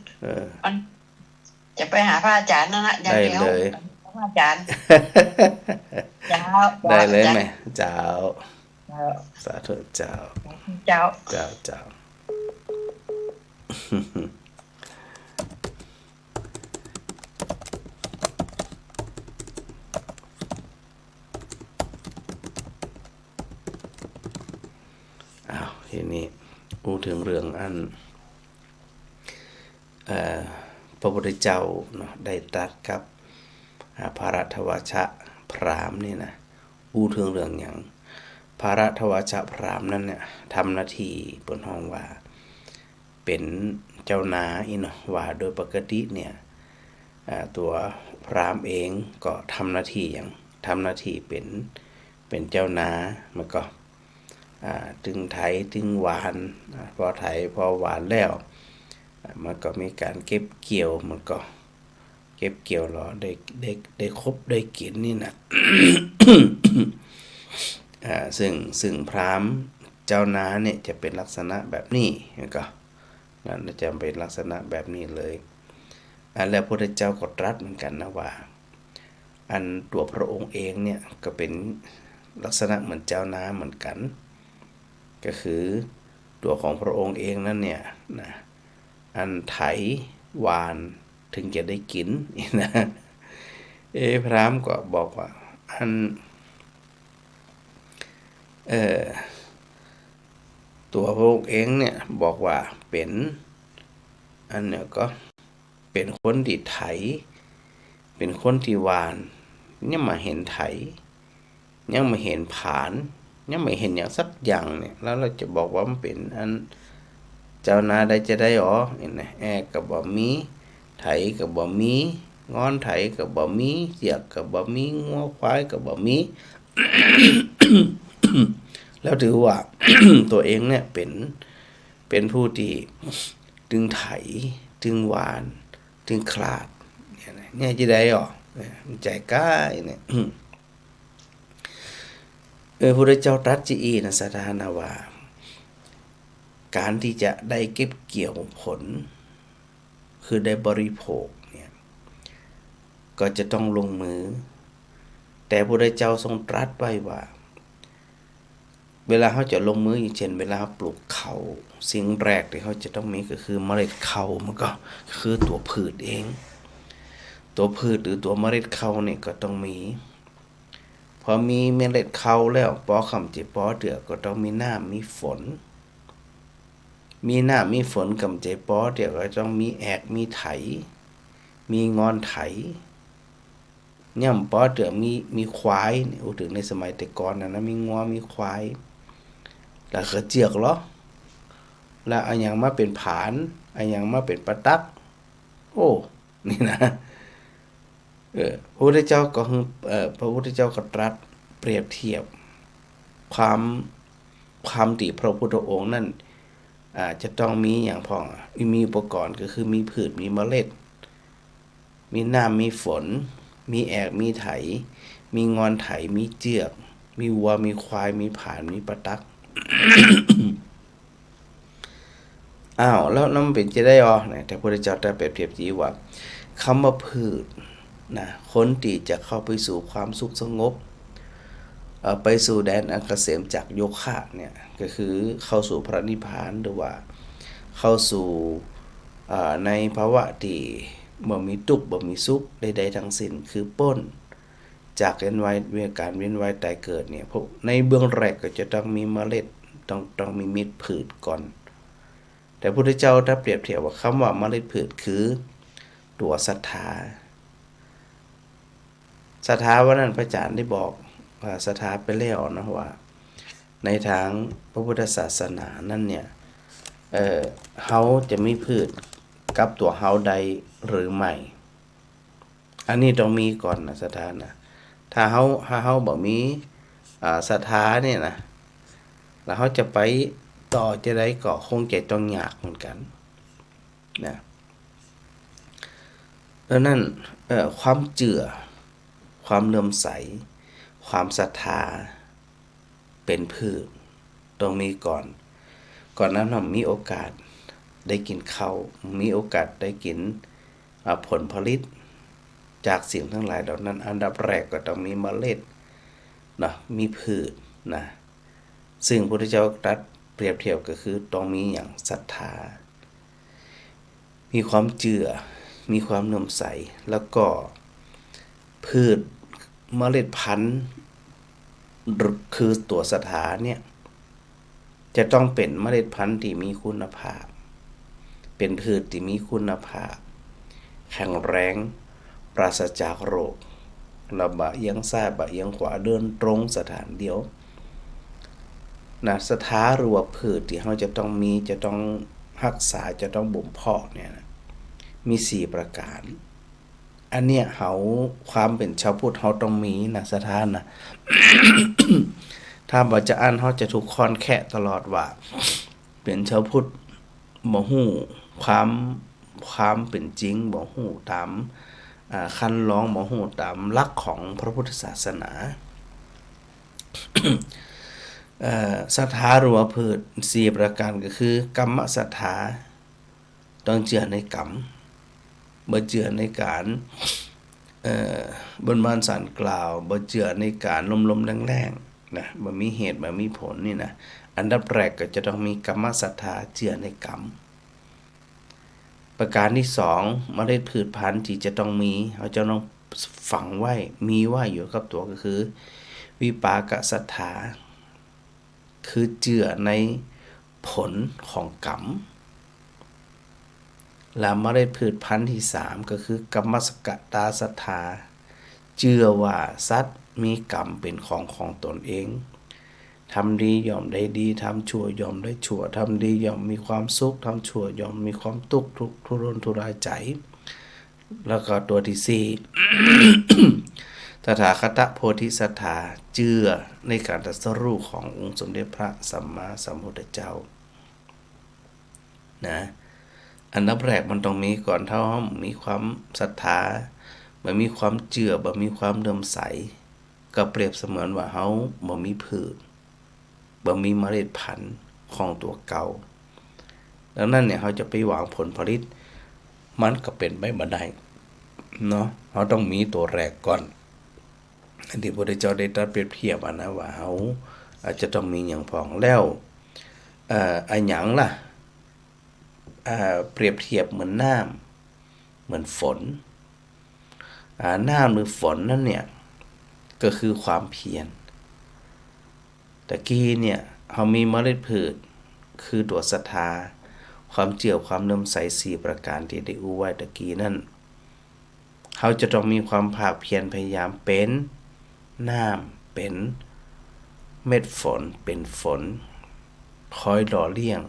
มันจะไปหาพระอาจารย์นั่นนะอย่างเดียว ได้เลย พระอาจารย์เจ้า ได้เลยแม่เจ้า เจ้า สาธุเจ้า เจ้า เจ้า อ้าวทีนี้พูดถึงเรื่องอันพระพุทธเจ้าเนาะได้ตรัสกับภารัทวชะพราหมณ์นี่นะพูดถึงเรื่องอย่างภารัทวชะพราหมณ์นั้นเนี่ยทำหน้าที่บนห้องว่าเป็นเจ้านาอีเนาะว่าโดยปกติเนี่ยตัวพราหมณ์เองก็ทำหน้าที่เป็นเจ้านามันก็ตึงไถตึงหวานพอไถพอหวานแล้ว มันก็มีการเก็บเกี่ยวมันก็เก็บเกี่ยวหรอได้ครบได้กินนี่นะ ซึ่งพราหมณ์เจ้านาเนี่ยจะเป็นลักษณะแบบนี้ก็นั่นจะเป็นลักษณะแบบนี้เลยแล้วพระพุทธเจ้าก็ตรัสเหมือนกันนะว่าอันตัวพระองค์เองเนี่ยก็เป็นลักษณะเหมือนเจ้านาเหมือนกันก็คือตัวของพระองค์เองนั่นเนี่ยนะอันไถหวานถึงจะได้กินนะพราหมณ์ก็บอกว่าอันตัวพระองค์เองเนี่ยบอกว่าเป็นอันเนี่ยก็เป็นคนที่ไถเป็นคนที่หวานยังมาเห็นไถยังมาเห็นผานยังไม่เห็นอย่างสักอย่างเนี่ยแล้วเราจะบอกว่ามันเป็นอันเจ้านาได้จะได้หรอเห็นไหมกับบ่มีไถกับบ่มีงอนไถกับบ่มีเสียกกับบ่มีงัวควายกับบ่มี แล้วถือว่า ตัวเองเนี่ยเป็นผู้ที่ดึงไถดึงหวานดึงคลาดเนี่ยจะได้หรอมันใจกล้าเนี่ย พระพุทธเจ้าตรัสจีอีนะสถานะว่าการที่จะได้เก็บเกี่ยวผลคือได้บริโภคเนี่ยก็จะต้องลงมือแต่พระพุทธเจ้าทรงตรัสไว้ว่าเวลาเขาจะลงมืออย่างเช่นเวลาปลูกเขาสิ่งแรกที่เขาจะต้องมีก็คือเมล็ดเขามันก็คือตัวพืชเองตัวพืชหรือตัวเมล็ดเขาเนี่ยก็ต้องมีพอมีเมล็ดเขาแล้วปอคำจิปอเดือก็ต้องมีน้ำมีฝนมีน้ำมีฝนกำเจปอเดี๋ยวก็ต้องมีแอกมีไถมีงอนไถย่ำปอเดือมีควายเนี่ยถึงในสมัยแต่ก่อนนะมีงัวมีควายแล้วก็เจือกเหรอแล้วอันยังมาเป็นผานอันยังมาเป็นปะตักโอ้นี่นะพระพุทธเจ้าก็พระพุทธเจ้าก็ตรัสเปรียบเทียบความที่พระพุทธองค์นั่นจะต้องมีอย่างพองมีอุปกรณ์ก็คือมีพืชมีเมล็ดมีน้ำมีฝนมีแอกมีไถมีงอนไถมีเจือกมีวัวมีควายมีผานมีปะตัก อ้าวแล้วน้ำเป็นจะได้นะแต่พระพุทธเจ้าได้เปรียบเทียบจีว่าคำว่าพืชนะคนที่จะเข้าไปสู่ความสุขสงบไปสู่แดนอันเกษมจากโยคะเนี่ยก็คือเข้าสู่พระนิพพานหรือว่าเข้าสู่ในภาวะที่บ่มีทุกข์บ่มีสุขใดๆทั้งสิ้นคือพ้นจากเวียนการเวียนว่ายตายเกิดเนี่ยในเบื้องแรกก็จะต้องมีเมล็ดต้องมีเม็ดพืชก่อนแต่พระพุทธเจ้าได้เปรียบเทียบว่าคำว่าเมล็ดพืชคือตัวศรัทธาวันนั้นพระอาจารย์ได้บอกศรัทธาไปแล้วนะว่าในทางพระพุทธศาสนานั่นเนี่ยเฮาจะมีพืชกับตัวเฮาใดหรือไม่อันนี้ต้องมีก่อนนะศรัทธานะถ้าเฮาบ่มีศรัทธาเนี่ยนะแล้วเฮาจะไปต่อจะได้ก็คงจะต้องยากเหมือนกันนะดังนั้นความเจือความเลื่อมใสความศรัทธาเป็นพืชต้องมีก่อนนั้นเรามีโอกาสได้กินข้าวมีโอกาสได้กินผลผลิตจากสิ่งทั้งหลายเหล่านั้นอันดับแรกก็ต้องมีเมล็ดนะมีพืชนะซึ่งพระพุทธเจ้าตรัสเปรียบเทียบก็คือต้องมีอย่างศรัทธามีความเจือมีความเลื่อมใสแล้วก็พืชเมล็ดพันธุ์คือตัวศรัทธาเนี่ยจะต้องเป็นเมล็ดพันธุ์ที่มีคุณภาพเป็นพืชที่มีคุณภาพแข็งแรงปราศจากโรคระบะเอียงซ้ายบะเอียงขวาเดินตรงสถานเดียวนะศรัทธาหรือว่าพืชที่เราจะต้องรักษาจะต้องบ่มเพาะเนี่ยนะมี4ประการอันเนี้ยความเป็นชาวพุทธเราต้องมีนะศรัทธานะ ถ้าบ่จะอ่านเราจะถูกค้อนแคะตลอดว่าเป็นชาวพุทธบ่ฮู้ ความความเป็นจริงบ่ฮู้ตามคันลองบ่ฮู้ตามหลักของพระพุทธศาสนา ศรัทธาหรือว่าพืช4ประการก็คือกรรมศรัทธาต้องเชื่อในกรรมบ่เชื่อในการบนบานสารกล่าวบ่เชื่อในการลมๆแรงๆนะบ่มีเหตุบ่มีผลนี่นะอันดับแรกก็จะต้องมีกรรมศรัทธาเชื่อในกรรมประการที่2เมล็ดพืชพันธุ์ที่จะต้องมีเราจะต้องฝังไว้มีไว้อยู่กับตัวก็คือวิปากศรัทธาคือเชื่อในผลของกรรมและเมล็ดพืชพันธุ์ที่3ก็คือกรรมสกตาศรัทธาเชื่อว่าสัตว์มีกรรมเป็นของตนเองทำดีย่อมได้ดีทำชั่วย่อมได้ชั่วทำดีย่อมมีความสุขทำชั่วย่อมมีความทุกข์ทุรนทุรายใจแล้วก็ตัวที่4 ตถาคตโพธิสัตถาเชื่อในการตรัสรู้ขององค์สมเด็จพระสัมมาสัมพุทธเจ้านะอันดับแรกมันต้องมีก่อนเท่ามีความศรัทธาบ่มีความเชื่อบ่มีความเลื่อมใสก็เปรียบเสมือนว่าเฮาบ่มีพืชบ่มีเมล็ดพันธุ์ของตัวเก่าดังนั้นเนี่ยเฮาจะไปหวังผลผลิตมันก็เป็นไปบ่ได้เนาะเฮาต้องมีตัวแรกก่อนอันที่พระพุทธเจ้าได้ตรัสเปรียบเทียบนะว่าเฮาอาจจะต้องมีหยังพ้องแล้วอันหยังล่ะเปรียบเทียบเหมือนน้ำเหมือนฝนน้ำหรือฝนนั่นเนี่ยก็คือความเพียรตะกี้เนี่ยเฮามีเมล็ดพืชคือตัวศรัทธาความเชื่อความเลื่อมใส4ประการที่ได้อู้ไว้ตะกี้นั่นเฮาจะต้องมีความภาคเพียรพยายามเป็นน้ำเป็นเม็ดฝนเป็นฝนคอยหล่อเลี้ยง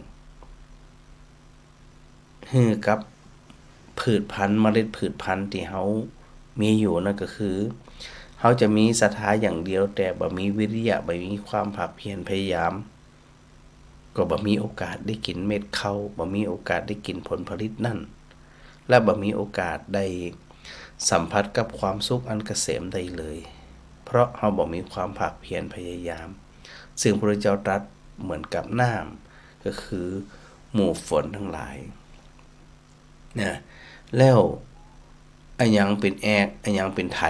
ฮือกับพืชพันธุ์เมล็ดพืชพันธุ์ที่เฮามีอยู่นั่นก็คือเฮาจะมีศรัทธาอย่างเดียวแต่บ่มีวิริยะบ่มีความภาคเพียรพยายามก็บ่มีโอกาสได้กินเม็ดข้าวบ่มีโอกาสได้กินผลผลิตนั่นและบ่มีโอกาสได้สัมผัสกับความสุขอันเกษมได้เลยเพราะเฮาบ่มีความภาคเพียรพยายามซึ่งพระพุทธเจ้าตรัสเหมือนกับน้ำก็คือหมู่ฝนทั้งหลายนะแล้วอันยังเป็นแอกอันยังเป็นไถ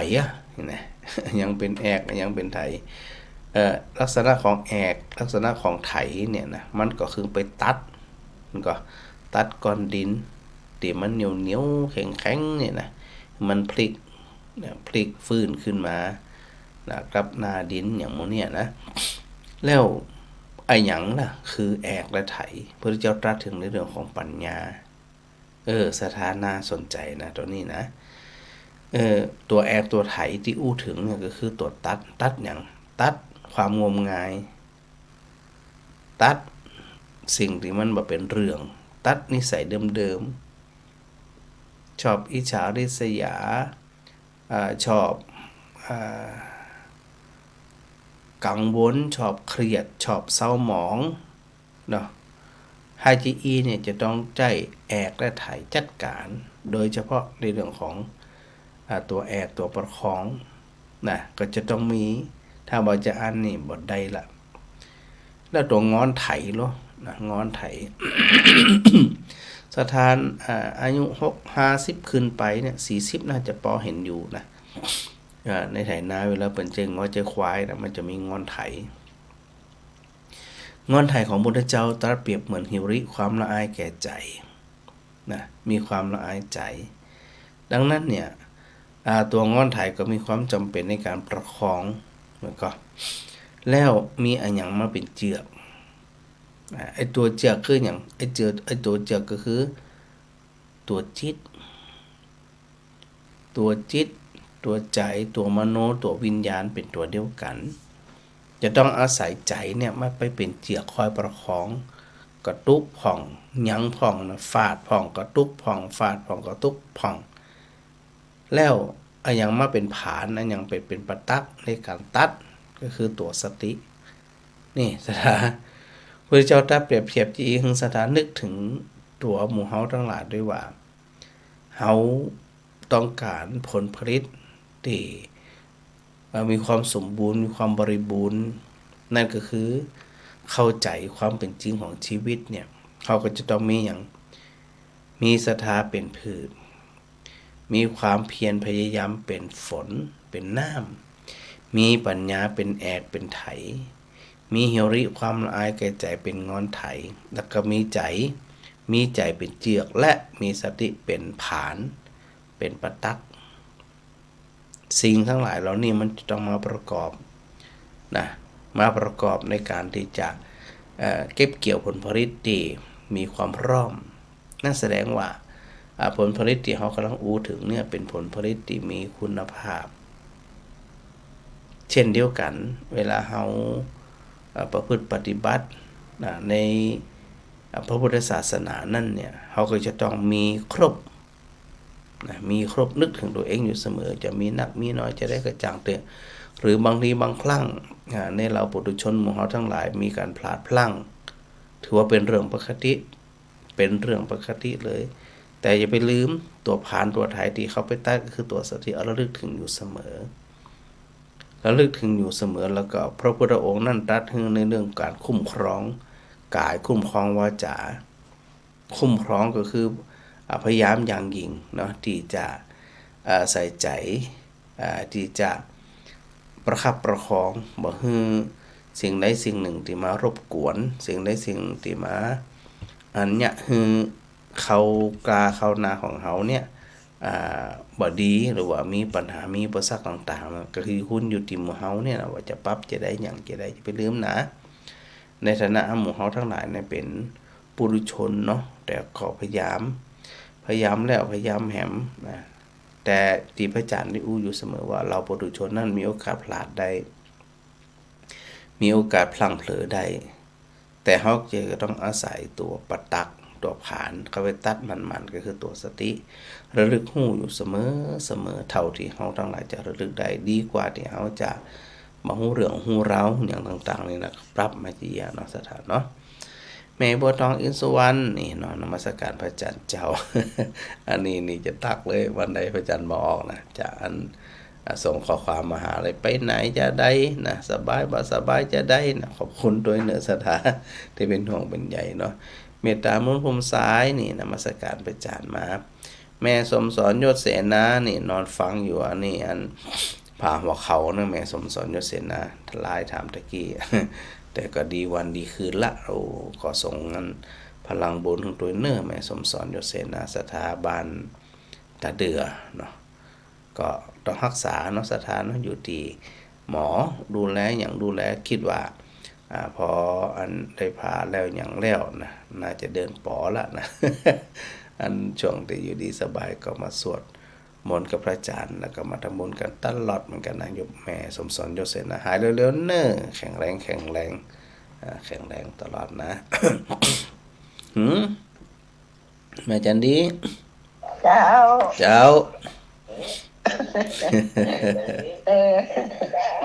นะอันยังเป็นแอกอันยังเป็นไถลักษณะของแอกลักษณะของไถเนี่ยนะมันก็คือไปตัดมันก็ตัดก้อนดินที่มันเหนียวๆแข็งๆเนี่ยนะมันพลิกพลิกฟื้นขึ้นมานะครับหน้าดินอย่างโมเนี่ยนะแล้วไอ้หยังล่ะคือแอกและไถพระพุทธเจ้าตรัสถึงในเรื่องของปัญญาสถานะสนใจนะตัวนี้นะตัวแอกตัวไถที่อู้ถึงเนี่ยก็คือตัวตัดอย่างตัดความงมงายตัดสิ่งที่มันบ่เป็นเรื่องตัดนิสัยเดิมๆชอบอิจฉาริษยาชอบกังวลชอบเครียดชอบเศร้าหมองเนาะHGE เนี่ยจะต้องใจแอกและไถจัดการโดยเฉพาะในเรื่องของตัวแอกตัวประคองนะก็จะต้องมีถ้าบ่จะอันนี่บ่ได้ละแล้วตัวงอนไถเนาะนะงอนไถ สถานอายุ50ขึ้นไปเนี่ย40น่าจะพอเห็นอยู่นะในไถนาเวลาเปิ้นเจงอใจควายนะมันจะมีงอนไถงอนไถของพุทธเจ้าตรัสเปรียบเหมือนหิริความละอายแก่ใจนะมีความละอายใจดังนั้นเนี่ยตัวงอนไถก็มีความจำเป็นในการประคองแล้วมีอันหยังมาเป็นเจือกไอ้ตัวเจือกคือหยังไอ้ตัวเจือกก็คือตัวจิตตัวใจตัวมโนตัววิญญาณเป็นตัวเดียวกันจะต้องอาศัยใจเนี่ยมาไปเป็นเจือกคอยประคองกระตุกผ่องยั้งผ่องนะฟาดผ่องกระตุกผ่องฟาดผ่องกระตุกผ่องแล้วอันยังมาเป็นผานอันยังเป็นประตักในการตัดก็คือตัวสตินี่สถาพระเจ้าตรัสเปรียบเทียบที่หึงสถานึกถึง ตัวหมู่เฮาทั้งหลายด้วยว่าเฮาต้องการผลผลิตที่มีความสมบูรณ์มีความบริบูรณ์นั่นก็คือเข้าใจความเป็นจริงของชีวิตเนี่ยเขาก็จะต้องมีอย่างมีศรัทธาเป็นพืชมีความเพียรพยายามเป็นฝนเป็นน้ำมีปัญญาเป็นแอกเป็นไถมีหิริความละอายแก่ใจเป็นงอนไถแล้วก็มีใจเป็นเจือกและมีสติเป็นผานเป็นประตักสิ่งทั้งหลายเหล่านี้มันจะต้องมาประกอบนะมาประกอบในการที่จะเก็บเกี่ยวผลผลิตที่มีความพร้อมนั่นแสดงว่าผลผลิตที่เขากำลังอู้ถึงเนี่ยเป็นผลผลิตที่มีคุณภาพเช่นเดียวกันเวลาเขาประพฤติปฏิบัติในพระพุทธศาสนานั่นเนี่ยเขาก็จะต้องมีครบนึกถึงตัวเองอยู่เสมอจะมีนักมีน้อยจะได้กระจ่างเตือนหรือบางทีบางครั้งในเราปุถุชนหมู่เฮาทั้งหลายมีการพลาดพลั้งถือว่าเป็นเรื่องปกติเลยแต่อย่าไปลืมตัวผานตัวไถที่เขาไปใต้ก็คือตัวสติระลึกถึงอยู่เสมอแล้วก็พระพุทธองค์นั่นตรัสถึงในเรื่องการคุ้มครองกายคุ้มครองวาจาคุ้มครองก็คือพยายามอย่างยิ่งเนาะที่จะใส่ใจที่จะประคับประคองบ่ให้สิ่งใดสิ่งหนึ่งที่มารบกวนสิ่งใดสิ่งที่มาอันเนี้ยคือเขากาเขานาของเขาเนี่ยบ่ดีหรือว่ามีปัญหามีอุปสรรคต่างๆก็คือคุณอยู่ที่หมู่เฮาเนี่ยว่าจะปรับจะได้อย่างจะได้จะไปลืมนะในฐานะหมู่เฮาทั้งหลายเนี่ยเป็นปุถุชนเนาะแต่ขอพยายามแล้วพยายามแหมนะแต่ที่พระอาจารย์ได้อู้อยู่เสมอว่าเราปุถุชนนั้นมีโอกาสพลาดได้มีโอกาสพลั้งเผลอได้แต่เฮาจะต้องอาศัยตัวปัตตักตัวผานเข้าไปตัดมันก็คือตัวสติระลึกหู้อยู่เสมอเท่าที่เฮาทั้งหลายจะระลึกได้ดีกว่าที่เฮาจะมาหู้เรื่องหู้ราวอย่างต่างๆนี่นะปรับมาจีเนาะสถานเนาะแม่บัวทองอินสุวรรณนี่เนาะนมัสการพระจันทร์เจ้า อันนี้จะตักเลยวันใดพระจันทร์มาออกนะจะส่งข้อความมาหาอะไรไปไหนจะได้นะสบายบ่สบายจะได้นะขอบคุณโดยเหนือสถาที่เป็นห่วงเป็นใหญ่เนาะเมตตามุนพรมซ้ายนี่นมัสการพระจันทร์มาแม่สมสอนยศเสนานี่นอนฟังอยู่อันนี้ผ่าหัวเขานะแม่สมสอนยศเสนาทลายถามตะกี้ แต่ก็ดีวันดีคืนละก็ส่งงั้นพลังบุญของตัวเนื้อแม่สมสอนยศเสนาสถาบันตาเดือเนาะก็ต้องรักษาเนาะสถานเนาะอยู่ที่หมอดูแลอย่างดูแลคิดว่าพอได้ผ่าแล้วอย่างแล้วนะน่าจะเดินปอละนะ ช่วงที่อยู่ดีสบายก็มาสวดมนต์กับพระอาจารย์แล้วก็มาทำบุญกันตลอดเหมือนกันนะโยมแม่สมสอนโยเซนนะหายเร็วๆเน้อแข็งแรงตลอดนะ แม่จันดีเจ้า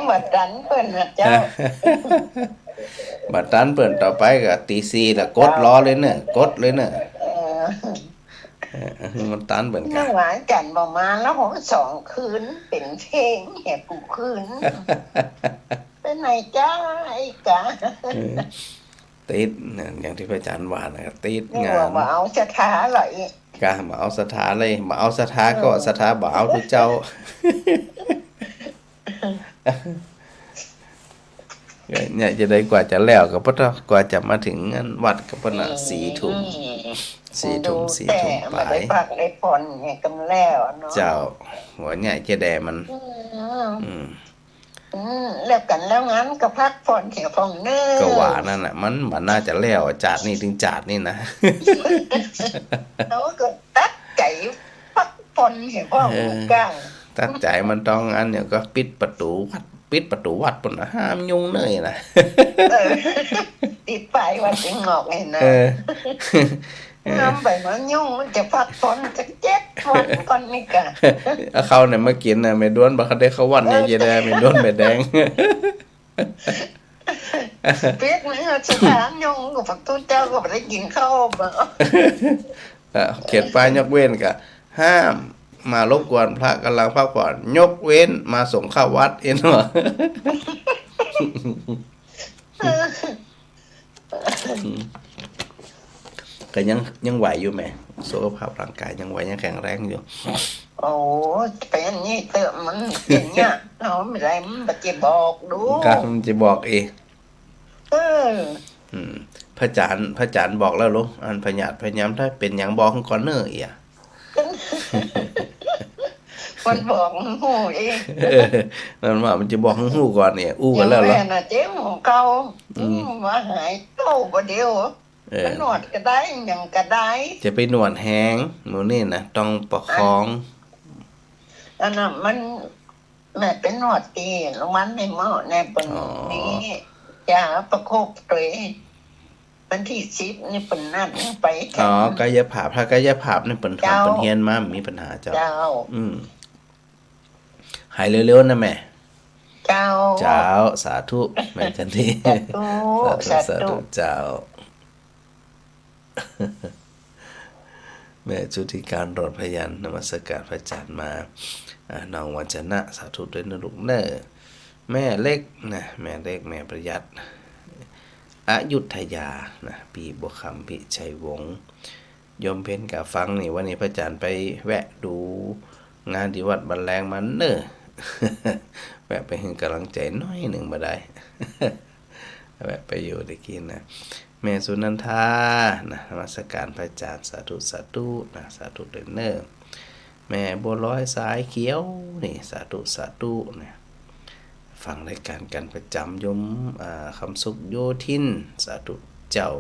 มาดันเปิ้นนะเจ้า บัดตันเปิ่นต่อไปก็ตี4แล้วกดล้อเลยเนอะกดเลยเนอะมันตันเปิ่นกั นั่ น งหวานจันประมาณแล้ว2 คืนเป็นเพลงแหกกูคืนเป็นไหนจ้าไอ้กะติดอย่างที่พระอาจารย์ว่านะติด นี่ งาน ว่าเอาสถาหรอก กะมาเอาสถาเลยมาเอาสถาก็สถาบ่เอาทุกเจ้า เนี่ยจะได้กว่าจะแล้วก็บ่กว่าจะมาถึงวัดก็บ่น่ะ4 ทุ่มไป ได้พักได้ผ่อนเนี่ยกำแล้วเนาะ เจ้าหัวใหญ่จะแดมันแล้วกันแล้วงั้นก็พักผ่อนเสียผ่องเน้อก็ว่านั่นน่ะมันน่าจะแล้วจาดนี่ถึงจาดนี่นะ แล้วก็ตัดใจพักผ่อนเสียผ่องกลาง ตัดใจมันต้องเดี๋ยวก็ปิดประตูวัดปุ่นนะห้ามยุ่งเนยนะ ติดป้ายว่าสิงอกไงนะน้ำไปมันยุ่งมันจะพักผ่อนสัก7 วันก่อนนี่กะ เขาเนี่ยมากินน่ะไม่ด้วนบ่เขาได้เขาวันเนี่ยจะได้ไม่ด้วนไม่แดง เปียกไหมสถานยงกับพระทุเจ้าก็ไม่ได้กินข้าวบ่ เขียนป้ายยกเว้นก็ห้ามมารบกวนพระกำลังพักผ่อนยกเว้นมาส่งเข้าวัดเองเหรอ ก็ยังไหวอยู่ไหมสุขภาพร่างกายยังไหวยังแข็งแรงอยู่ โอ้เป็นนี่เติมมันอย่างเงี้ยเราไม่ได้มันจะบอกดู ก็มันจะบอกเอง เออ พระอาจารย์บอกแล้วลูกอันพญาติพญามถ้าเป็นอย่างบอกก่อนเนอเอีย มันบอกหูเอง นั่นว่ามันจะบอกหู้ก่อนเนี่ยอู้กันแล้วเหรอ แม่น่ะเจ๊หมูเก่ามาหายเก่าบ่เดียวมันนวดก็ได้หยังก็ได้ จะไปหนวดแห้งหมูนี่นะต้องประคอง อันนั้นมันแม่เป็นนวดตีลงมันในหม้อในปนนี้จะประคบตัวเองวันที่10นี่เป็นนั่นไป อ๋อกายภาพถ้ากายภาพนี่เปิ่นทำเปิ่นเฮียนมามีปัญหาเจ้า เจ้า หายเร็วๆนะแม่ เจ้า เจ้าสาธุแม่จันที สา สา ธุ ธุเจ้า แม่จุติการรอดพยัญนมัสการพระอาจารย์มาน้องวัจนะสาธุด้วยนะลูกเนอแม่เล็กนะแม่เล็กแม่ประหยัดอยุธยานะปีบัวคำพิชัยวงศ์ยมเพ็ญกับฟังนี่วันนี้พระอาจารย์ไปแวะดูงานที่วัดบันแรงมันเนอ แวะไปให้กำลังใจน้อยหนึ่งมาได้ แวะไปอยู่ได้กินนะแม่สุนันทานะนมัสการพระอาจารย์สาธุสาธุนะสาธุเดนเนอร์แม่บัวลอยสายเขียวนี่สาธุสาธุนะฟังรายการกันประจำยมคำสุขโยธินสาธุเจ้า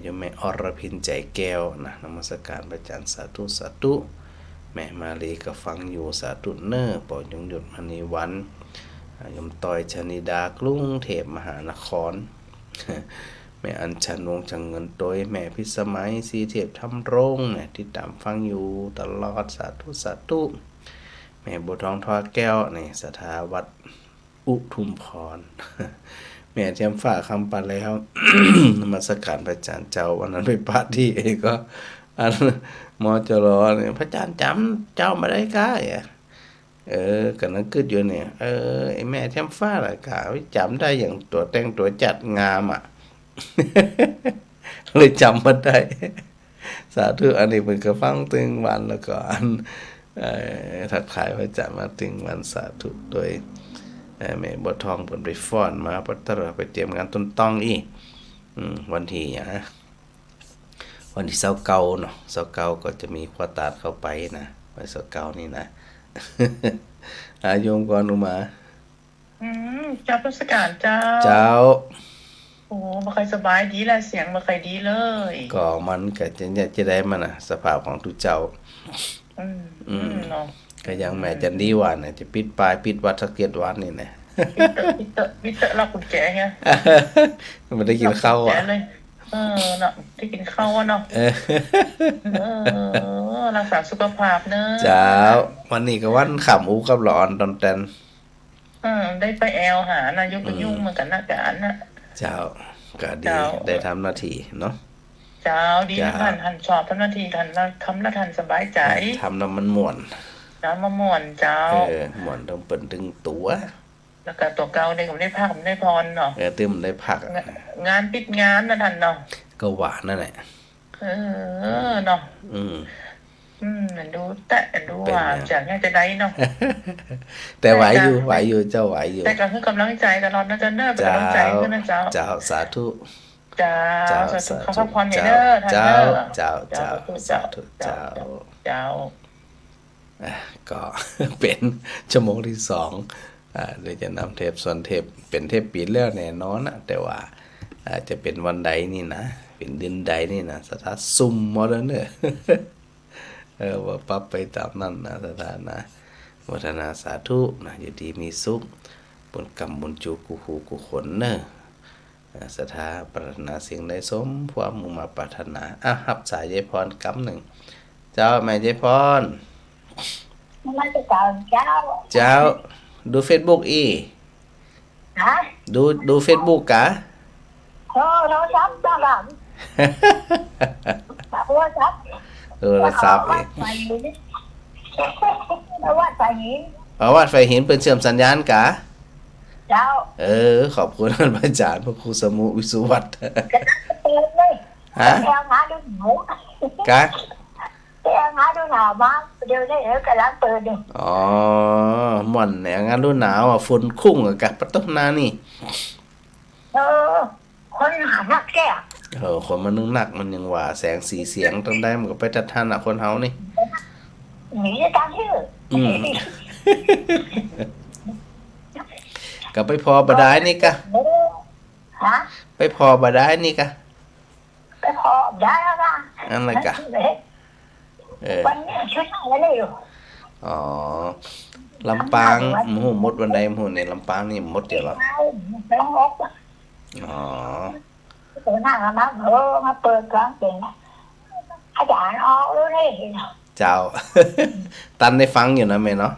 ยมแม่อรพินใจแก้วนะนมัสการพระอาจารย์สาธุสาธุแม่มาลีก็ฟังอยู่สาธุเนอร์ปอยยงหยุดมณีวันยมต้อยชนิดากรุงเทพมหานคร แม่อัญชันวงศ์จังเงินโดยแม่พิสมัยสีเทพทำรง เนี่ยที่ตามฟังอยู่ตลอดสาธุสาธุแม่บัวทองทอแก้วนี่สถาวัดอุทุมพร แม่เทียมฝ่าคำปันแล้ว นมัสการพระอาจารย์เจ้าวันนั้นไปปาร์ตี้เองก็อันมจรเนี่ยพระอาจารย์จำเจ้ามาได้ก้ากันนั้นกึดอยู่เนี่ยไอแม่เทียมฟ้าล่ะกะจำได้อย่างตัวแต่งตัวจัดงามอ่ะ เลยจำมาได้ สาธุอันนี้เป็นกระฟังตึงวันแล้วก็อันถัดขายพระอาจารย์มาตึงวันสาธุโดยแม่บัวทองเปิดไปฟ้อนมาปัตตะไปเตรียมงานต้นต้องอีวันที่วันที่29เนาะ29ก็จะมีควาตาดเข้าไปนะไป29นี่นะ โยมก่อนอุมาเจ้าราชการเจ้า เจ้า โอ้บ่ค่อยสบายดีแหละเสียงบ่ค่อยดีเลย ก็มันก็จะได้มันน่ะสภาพของทุกเจ้าเนาะก็ยังแม่จันดีว่าน่ะจะปิดปลายปิดวัดสัก7วันนี่นะวิเตอร์ล็อกกุญแจไง มันได้กินข้าวอ่ะเนาะได้กินข้าวเนาะรักษาสุขภาพเนอะเจ้าวันนี้ก็วันขำอูกับหลอนตอนแตนได้ไปแอลหานายกยุ่งเหมือนกันนะการนะเจ้าก็ดีได้ทำหน้าที่เนาะเจ้าดีท่านสอบทำหน้าที่ท่านทำแล้วท่านสบายใจทำแล้วมันม่วนม่วนเจ้าม่วนต้องเปิ่นดึงตัวแล้วก็ตัวเก่าได้ก็ได้พักได้พรเนาะตึมได้พักงานปิดงานนะท่านเนาะก็หวานนั่นแหละเนาะมันดูแต่ดูว่าจากนี้จะได้เนาะแต่ไหวอยู่เจ้าไหวอยู่แต่ก็คือกำลังใจตลอดนะเจ้าเนอเป็นกำลังใจขึ้นนะเจ้าเจ้าสาธุเจ้าสาธุขอพรเนอเจ้าสาธุเจ้าก็เป็นชั่วโมงที่2เดี๋ยวจะนำเทปส่วนเทปเป็นเทปปีแล้วแน่นอนนะแต่ว่าจะเป็นวันใดนี่นะเป็นเดือนใดนี่นะสถานซุ่มมอเตอร์เนอร์ว่าปั๊บไปตามนั้นนะสถานนะวัฒนาสาธุนะอยู่ดีมีสุขบุญกรรมบุญจูกุหูกุขนเนอสถาปรารถนาสิ่งใดสมความมุ่งมาปรารถนารับสายยายพรกำหนึ่งเจ้าแม่ยายพรมาจากเจ้าดู Facebook ฮะด ดูเฟซบุ๊กกะ โทรศัพท์จ้าบ้านโทรศัพท์ โทรศัพท์เอง ไปเพราะว่าไปหิน เอาวัดไฟหินเป็นเชื่อมสัญญาณกะ เจ้า ขอบคุณท่านอาจารย์พระครูสมุวิสุวัฒน์ เปิดเลย ฮะ แอลมาดูหนู กะ แอลมาดูหนาวมากเดี๋ยวได้กำลังเปิดดู อ๋อหม่อนแหนงานรุ่นหนาวอ่ะฝนคุ้งอะกะปะต้นนานี่ คนหานักแก่ คนมันนึงหนักมันยังว่าแสงสีเสียงต้องได้มันก็ไปทัดท่านอ่ะคนเฮานี่ หนีจะตามชื่อ ก็ไปพอบาดายนี่กะ ฮะ ไปพอบาดายนี่กะ ไปพอได้แล้วนะ อันไรกะ วันนี้ชุดอะไรอยู่ อ๋อลำปางหมูมดวันใดหมูในลำปางนี่มดเดียวหรอ แล้วงก อ๋อ ตัวหน้ามามาเปิดกลางเก่งอาจารย์ออกแล้วนี่ เจ้า ตันได้ฟังอยู่นะแม่เนาะ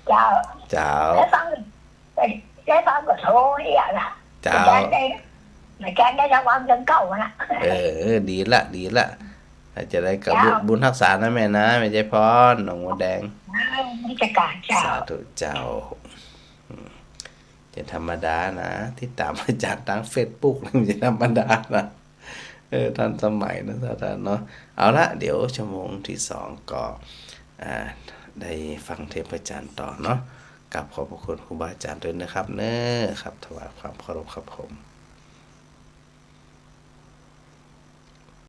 เจ้า เจ้า ได้ฟังก็โทรนี่อ่ะ เจ้า ไม่แกได้รางวัลเงินเก่านะ ดีละจะได้กับบุญทักษานะแม่นะแม่ใจพรหนองมดแดง นิจการเจ้า สาธุเจ้าจะธรรมดานะที่ตามอาจารย์ทางเฟซบุ๊กนี่จะธรรมดานะท่านสมัยนะท่านเนาะเอาละเดี๋ยวชั่วโมงที่2ก็ได้ฟังเทปอาจารย์ต่อเนาะกับขอบพระคุณครูบาอาจารย์ด้วยนะครับเนอะครับถวายความเคารพครับผม